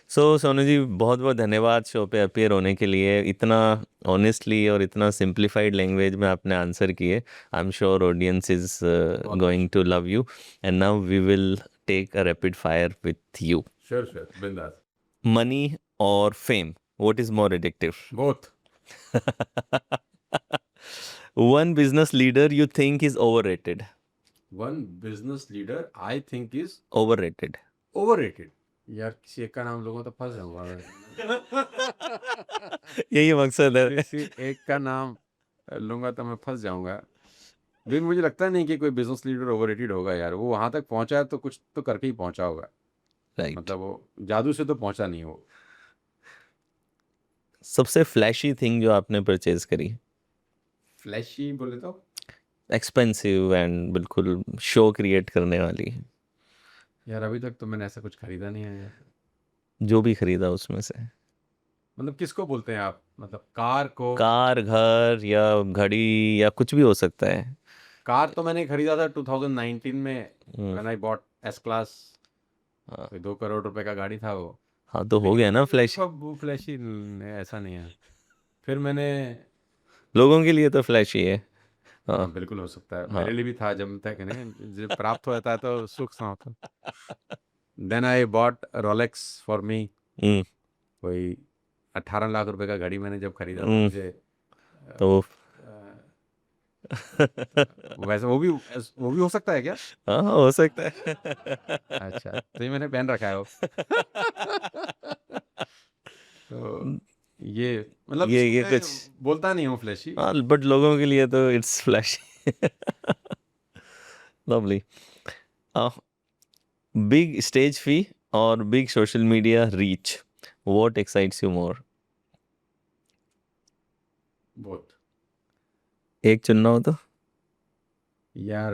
सो सोनू जी, बहुत बहुत धन्यवाद शो पे अपीयर होने के लिए। इतना ऑनेस्टली और इतना सिंप्लीफाइड लैंग्वेज में आपने आंसर किए। I am sure audience is going to love you. And now we will take a rapid fire with you. Sure बिंदास। मनी और fame, what is more addictive? Both. One business leader you think is overrated? One business leader I think is Overrated. Overrated. यार किसी एक का नाम लूंगा तो फंस जाऊंगा मैं। यही मकसद है। किसी एक का नाम लूंगा तो मैं फंस जाऊंगा। लेकिन मुझे लगता नहीं कि कोई बिजनेस लीडर ओवररेटेड होगा यार। वो वहां तक पहुंचा है तो कुछ तो करके ही पहुंचा होगा। राइट। मतलब वो जादू से तो पहुंचा नहीं वो। सबसे फ्लैशी थिंग जो आपने परचेज करी? फ्लैशी बोले तो एक्सपेंसिव एंड बिल्कुल शो क्रिएट करने वाली, यार अभी तक तो मैंने ऐसा कुछ खरीदा नहीं है यार। जो भी खरीदा उसमें से। मतलब किसको बोलते हैं आप? मतलब कार को? कार, घर या घड़ी या कुछ भी हो सकता है। कार तो मैंने खरीदा था 2019 में hmm, when I bought S class. हाँ। 2 करोड़ रुपए का गाड़ी था वो। हाँ, तो हो लेकिन गया ना मुझे फ्लैश। वो फ्लैशी ऐसा नहीं है। फिर मैंने लोगों के लिए तो फ्लैश ही है। हाँ। हाँ बिल्कुल हो सकता है। हाँ। मेरे लिए भी था जब तक नहीं जब प्राप्त हो जाता है तो सुख सा होता। Then I bought Rolex for me. Hmm, कोई 18 लाख रुपए का घड़ी मैंने जब खरीदा तो हम्म, मुझे तो वैसे वो भी हो सकता है क्या? हाँ, हो सकता है। अच्छा तो ये मैंने पहन रखा है वो। तो ये मतलब इसको ये मैं कुछ, बोलता नहीं हूँ फ्लैशी। हाँ, बट लोगों के लिए तो it's flash. Lovely. Big stage fee और big social media reach, what excites you more? बहुत। एक चुनना हो तो? यार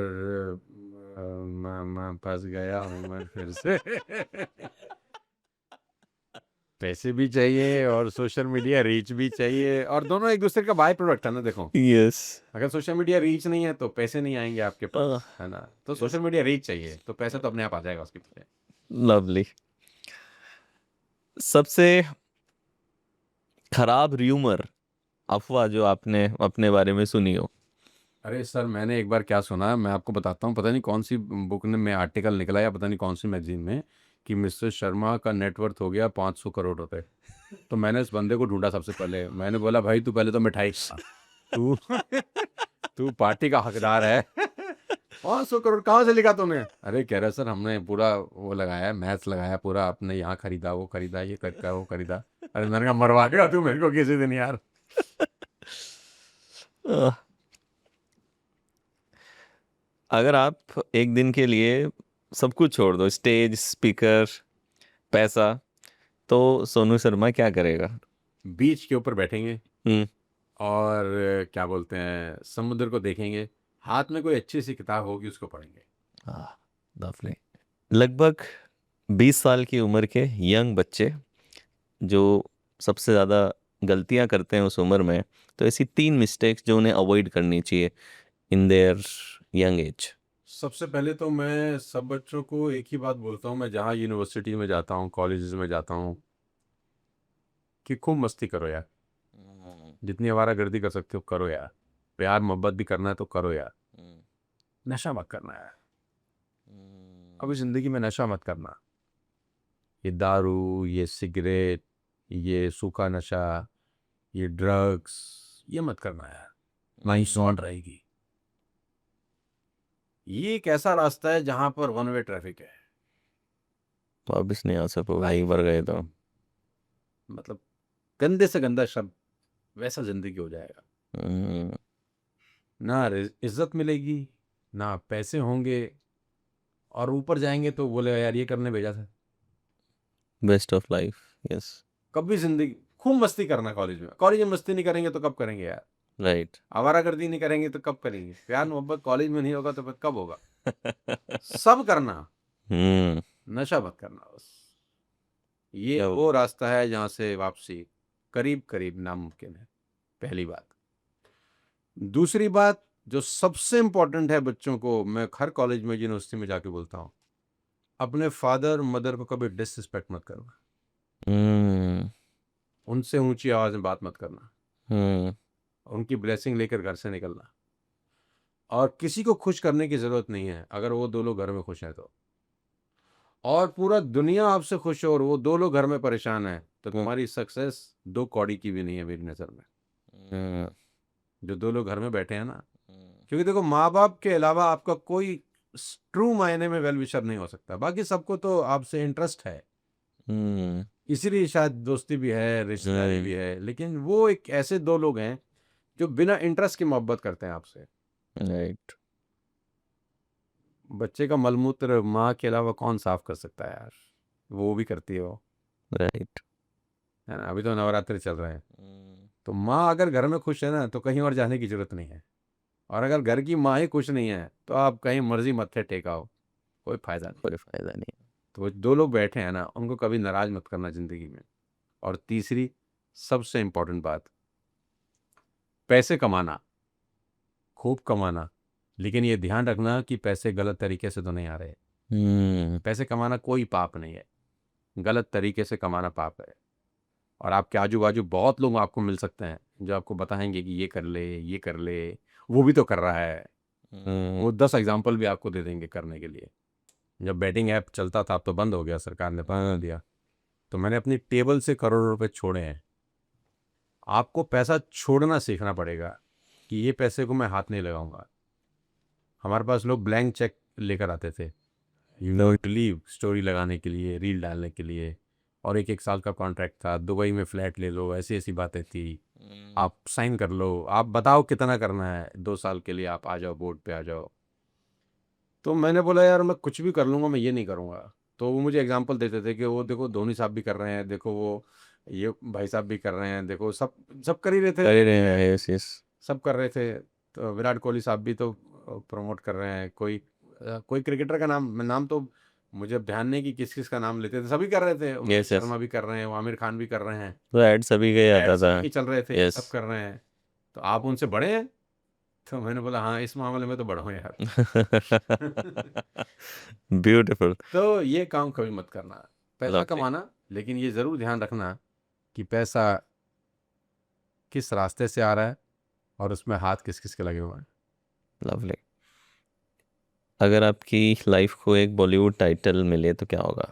मैं फंस गया हूँ मैं फिर से। पैसे भी चाहिए और सोशल मीडिया रीच भी चाहिए और दोनों एक दूसरे का बाय प्रोडक्ट है ना। देखो यस। अगर सोशल मीडिया रीच नहीं है तो पैसे नहीं आएंगे आपके पास, है ना। तो सोशल मीडिया रीच चाहिए तो पैसा तो अपने आप आ जाएगा उसके पीछे। लवली। सबसे खराब र्यूमर, अफवाह जो आपने अपने बारे में सुनी हो? अरे सर मैंने एक बार क्या सुना मैं आपको बताता हूँ। पता नहीं कौन सी बुक में आर्टिकल निकला या पता नहीं कौन सी मैगजीन में कि मिस्टर शर्मा का नेटवर्थ हो गया 500 करोड़ रुपए। तो मैंने इस बंदे को ढूंढा सबसे पहले। मैंने बोला भाई तू पहले तो मिठाई खा। तू तू पार्टी का हकदार है। 500 करोड़ कहाँ से लिखा तूने? अरे कह रहा सर हमने पूरा वो लगाया मैथ्स लगाया पूरा। आपने यहाँ खरीदा वो खरीदा ये खरीदा वो खरीदा। अरे मैंने कहा मरवा देगा तू मेरे को किसी दिन यार। अह, अगर आप एक दिन के लिए सब कुछ छोड़ दो, स्टेज, स्पीकर, पैसा, तो सोनू शर्मा क्या करेगा? बीच के ऊपर बैठेंगे हम्म। और क्या बोलते हैं समुद्र को देखेंगे। हाथ में कोई अच्छी सी किताब होगी उसको पढ़ेंगे। लवली। लगभग 20 साल की उम्र के यंग बच्चे जो सबसे ज़्यादा गलतियां करते हैं उस उम्र में, तो ऐसी 3 मिस्टेक्स जो उन्हें अवॉइड करनी चाहिए इन देयर यंग एज। सबसे पहले तो मैं सब बच्चों को एक ही बात बोलता हूँ। मैं जहाँ यूनिवर्सिटी में जाता हूँ कॉलेजेस में जाता हूँ कि खूब मस्ती करो यार। जितनी आवारागर्दी कर सकते हो करो यार। प्यार मोहब्बत भी करना है तो करो यार। नशा मत करना है। अभी ज़िंदगी में नशा मत करना। ये दारू ये सिगरेट ये सूखा नशा ये ड्रग्स ये मत करना यार। वहीं सौंड रहेगी। ये एक ऐसा रास्ता है जहां पर वन वे ट्रैफिक है। वापिस नहीं आ सको भाई, भर गए तो। मतलब गंदे से गंदा शब्द वैसा जिंदगी हो जाएगा। हम्म, ना इज्जत मिलेगी ना पैसे होंगे और ऊपर जाएंगे तो बोले यार ये करने भेजा था। Best of life. यस। कभी जिंदगी खूब मस्ती करना। कॉलेज में मस्ती नहीं करेंगे तो कब करेंगे यार। राइट। आवारागर्दी नहीं करेंगे तो कब करेंगे। प्यार मोहब्बत कॉलेज में नहीं होगा तो फिर कब होगा। सब करना, हम्म। नशा मत करना बस। ये क्या वो रास्ता है जहाँ से वापसी करीब करीब नामुमकिन है, पहली बात। दूसरी बात जो सबसे इम्पोर्टेंट है बच्चों को, मैं हर कॉलेज में यूनिवर्सिटी में जाके बोलता हूँ, अपने फादर मदर को कभी डिसरिस्पेक्ट मत करना, हम्म। उनसे ऊंची आवाज में बात मत करना, हम्म। उनकी ब्लेसिंग लेकर घर से निकलना। और किसी को खुश करने की जरूरत नहीं है अगर वो दो लोग घर में खुश हैं तो। और पूरा दुनिया आपसे खुश हो और वो दो लोग घर में परेशान है तो तुम्हारी सक्सेस दो कौड़ी की भी नहीं है मेरी नज़र में। हम्म। जो दो लोग घर में बैठे हैं ना, क्योंकि देखो माँ बाप के अलावा आपका कोई ट्रू मायने में वेल विशर नहीं हो सकता। बाकी सबको तो आपसे इंटरेस्ट है, हम्म। इसीलिए शायद दोस्ती भी है, रिश्तेदारी भी है, लेकिन वो एक ऐसे दो लोग हैं जो बिना इंटरेस्ट की मोहब्बत करते हैं आपसे। राइट। बच्चे का मलमूत्र माँ के अलावा कौन साफ कर सकता है यार, वो भी करती है वो, राइट। है ना। अभी तो नवरात्रि चल रहे हैं, तो माँ अगर घर में खुश है ना तो कहीं और जाने की जरूरत नहीं है। और अगर घर की माँ ही खुश नहीं है तो आप कहीं मर्जी मत्थे टेकाओ, कोई फायदा नहीं। कोई फायदा नहीं। तो वो दो लोग बैठे हैं ना, उनको कभी नाराज मत करना जिंदगी में। और तीसरी सबसे इंपॉर्टेंट बात, पैसे कमाना, खूब कमाना, लेकिन ये ध्यान रखना कि पैसे गलत तरीके से तो नहीं आ रहे। हम्म। पैसे कमाना कोई पाप नहीं है, गलत तरीके से कमाना पाप है। और आपके आजू बाजू बहुत लोग आपको मिल सकते हैं जो आपको बताएंगे कि ये कर ले, ये कर ले, वो भी तो कर रहा है। हम्म। वो 10 एग्जाम्पल भी आपको दे देंगे करने के लिए। जब बैटिंग ऐप चलता था, अब तो बंद हो गया, सरकार ने बना दिया, तो मैंने अपनी टेबल से करोड़ों रुपए छोड़े हैं। आपको पैसा छोड़ना सीखना पड़ेगा कि ये पैसे को मैं हाथ नहीं लगाऊंगा। हमारे पास लोग ब्लैंक चेक लेकर आते थे, यू नो लीव स्टोरी लगाने के लिए, रील डालने के लिए, और एक एक साल का कॉन्ट्रैक्ट था, दुबई में फ्लैट ले लो, ऐसी ऐसी बातें थी। आप साइन कर लो, आप बताओ कितना करना है, 2 साल के लिए आप आ जाओ, बोर्ड पे आ जाओ। तो मैंने बोला यार मैं कुछ भी कर लूँगा, मैं ये नहीं करूँगा। तो वो मुझे एग्जांपल देते थे कि वो देखो धोनी साहब भी कर रहे हैं, देखो वो ये भाई साहब भी कर रहे हैं, देखो सब सब कर ही रहे थे, कर ही रहे हैं, यस यस। सब कर रहे थे। तो विराट कोहली साहब भी तो प्रमोट कर रहे हैं, कोई कोई क्रिकेटर का नाम नाम तो मुझे अब ध्यान नहीं कि किस किस का नाम लेते थे, सभी कर रहे थे, उमेश यस यस। शर्मा भी कर रहे हैं, वो आमिर खान भी कर रहे हैं, तो ऐड सभी का ही ऐड आता था। सभी के चल रहे थे, यस। सब कर रहे हैं। तो आप उनसे बड़े हैं? तो मैंने बोला हाँ इस मामले में तो बड़ा हूँ यार। ब्यूटीफुल। तो ये काम कभी मत करना, पैसा लवली। कमाना, लेकिन ये ज़रूर ध्यान रखना कि पैसा किस रास्ते से आ रहा है और उसमें हाथ किस किस के लगे हुए हैं। लवली। अगर आपकी लाइफ को एक बॉलीवुड टाइटल मिले तो क्या होगा?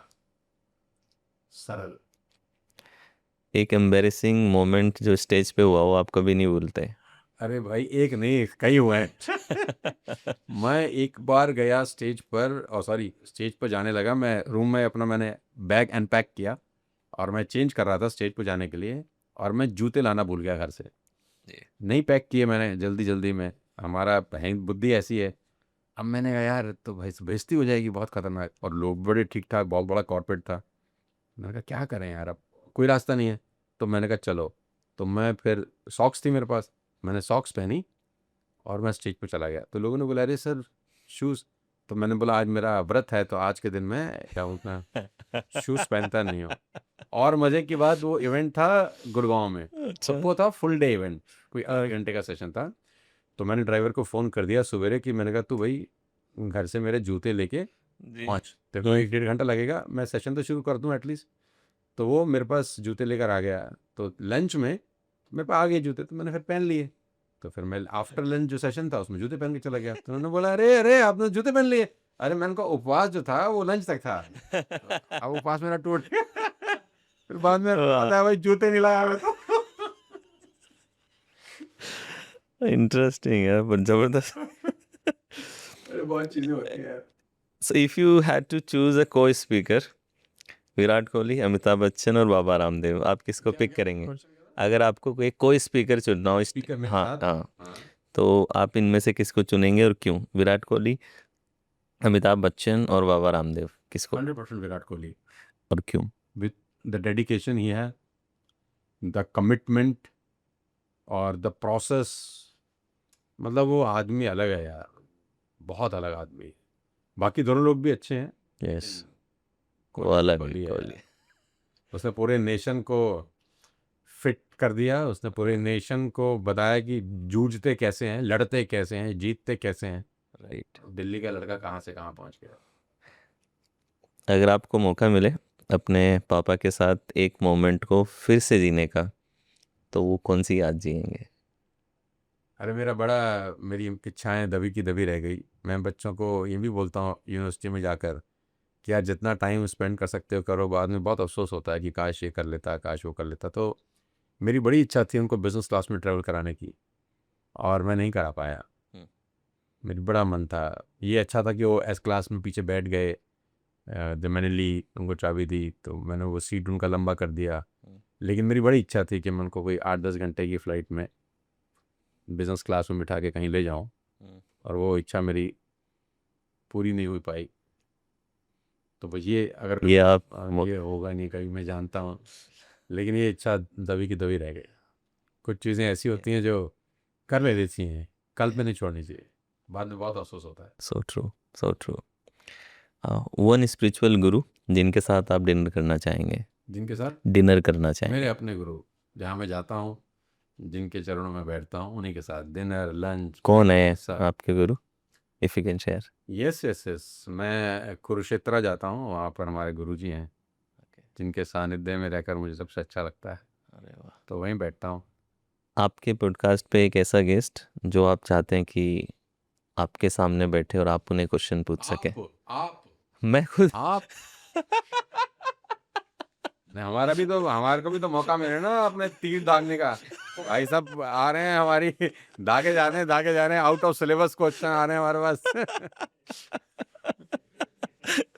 सरल। एक एम्बेरेसिंग मोमेंट जो स्टेज पे हुआ हो आप कभी नहीं भूलते? अरे भाई एक नहीं कई हुए हैं। मैं एक बार गया स्टेज पर, और सॉरी स्टेज पर जाने लगा, मैं रूम में अपना मैंने बैग अनपैक किया और मैं चेंज कर रहा था स्टेज पर जाने के लिए, और मैं जूते लाना भूल गया घर से, जी। नहीं पैक किए मैंने जल्दी जल्दी में। हमारा बुद्धि ऐसी है। अब मैंने कहा यार तो भाई बेइज्जती हो जाएगी बहुत खतरनाक, और लोग बड़े ठीक ठाक, बहुत बड़ा कॉर्पोरेट था। मैंने कहा क्या करें यार, अब कोई रास्ता नहीं है। तो मैंने कहा चलो, तो मैं फिर सॉक्स थी मेरे पास, मैंने सॉक्स पहनी और मैं स्टेज पे चला गया। तो लोगों ने बोला अरे सर शूज़। तो मैंने बोला आज मेरा व्रत है, तो आज के दिन मैं क्या उतना शूज़ पहनता नहीं हूँ। और मज़े की बात, वो इवेंट था गुड़गांव में, अच्छा। और वो था फुल डे इवेंट, कोई 8 घंटे का सेशन था। तो मैंने ड्राइवर को फ़ोन कर दिया सवेरे कि मैंने कहा तू भाई घर से मेरे जूते लेके जी। पहुँच, तेरे को 1 डेढ़ घंटा लगेगा, मैं सेशन तो शुरू कर दूँ एटलीस्ट। तो वो मेरे पास जूते लेकर आ गया, तो लंच में मेरे पास आ गए जूते, तो मैंने फिर पहन लिए। तो फिर मैं आफ्टर लंच जो सेशन था उसमें जूते पहन के चला गया। तो उन्होंने बोला अरे अरे आपने जूते पहन लिए। अरे मैंने कहा उपवास जो था वो लंच तक था, तो अब उपवास मेरा टूट गया। फिर बाद में वाह। पता है भाई जूते नहीं लाया मैं तो। इंटरेस्टिंग है पर जबरदस्त। अरे बहुत चीजें होती है यार। So if you had to choose a co-speaker, Virat Kohli, Amitabh Bachchan और बाबा रामदेव, आप किसको क्या पिक क्या करेंगे? क्वेश्चन क्या था? अगर आपको कोई स्पीकर चुनना हो स्पीकर मेरे हाँ साथ। हाँ, हाँ, तो आप इनमें से किसको चुनेंगे और क्यों? विराट कोहली, अमिताभ बच्चन और बाबा रामदेव, किसको 100% विराट कोहली। और क्यों? विथ द डेडिकेशन ही है, द कमिटमेंट और द प्रोसेस, मतलब वो आदमी अलग है यार, बहुत अलग आदमी। बाकी दोनों लोग भी अच्छे हैं। यस, वो कोहली अलग कोहली है, है, कोहली। उसने पूरे नेशन को फिट कर दिया, उसने पूरे नेशन को बताया कि जूझते कैसे हैं, लड़ते कैसे हैं, जीतते कैसे हैं। राइट। दिल्ली का लड़का कहाँ से कहाँ पहुँच गया। अगर आपको मौका मिले अपने पापा के साथ एक मोमेंट को फिर से जीने का, तो वो कौन सी याद जिएंगे? अरे मेरी इच्छाएं दबी की दबी रह गई। मैं बच्चों को ये भी बोलता हूँ यूनिवर्सिटी में जाकर कि यार जितना टाइम स्पेंड कर सकते हो करो, बाद में बहुत अफसोस होता है कि काश ये कर लेता, काश वो कर लेता। तो मेरी बड़ी इच्छा थी उनको बिजनेस क्लास में ट्रैवल कराने की, और मैं नहीं करा पाया। हम्म। मेरी बड़ा मन था। ये अच्छा था कि वो एस क्लास में पीछे बैठ गए। जब मैंने ली, उनको चाबी दी, तो मैंने वो सीट उनका लंबा कर दिया। लेकिन मेरी बड़ी इच्छा थी कि मैं उनको कोई 8-10 घंटे की फ़्लाइट में बिज़नेस क्लास में बिठा के कहीं ले जाऊं, और वो इच्छा मेरी पूरी नहीं हो पाई। तो बस ये अगर ये आप ये होगा नहीं कभी, मैं जानता हूँ, लेकिन ये इच्छा दबी की दबी रह गई। कुछ चीज़ें ऐसी होती हैं जो कर ले देती हैं, कल पे नहीं छोड़नी चाहिए, बाद में बहुत अफसोस होता है। So true, so true. One spiritual गुरु जिनके साथ आप डिनर करना चाहेंगे? जिनके साथ डिनर करना मेरे चाहेंगे? अपने गुरु, जहाँ मैं जाता हूँ, जिनके चरणों में बैठता हूँ, उन्हीं के साथ डिनर लंच कौन है सब। आपके गुरु, if you can share? Yes yes yes, मैं कुरुक्षेत्र जाता हूँ, वहाँ पर हमारे गुरुजी हैं, जिनके सानिध्य में रहकर मुझे सबसे अच्छा लगता है, अरे वाह। तो वहीं बैठता हूँ। आपके पॉडकास्ट पे एक ऐसा गेस्ट जो आप चाहते हैं कि आपके सामने बैठे और आप उन्हें क्वेश्चन पूछ सके? आप मैं खुद। आप नहीं, हमारे को भी तो मौका मिले ना अपने तीर दागने का। भाई साहब आ रहे हैं, हमारी दागे जा रहे हैं, आउट ऑफ सिलेबस क्वेश्चन आ रहे हैं हमारे पास।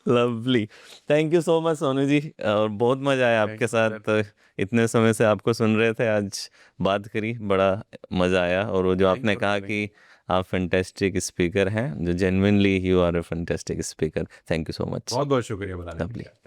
Lovely. Thank you so much Sonu ji, और बहुत मज़ा आया आपके साथ। इतने समय से आपको सुन रहे थे, आज बात करी, बड़ा मज़ा आया। और वो जो Thank आपने you, कहा thank कि आप फैंटेस्टिक स्पीकर हैं, जो genuinely you are a fantastic speaker. Thank you so much. बहुत बहुत शुक्रिया बताने के लवली। लिए।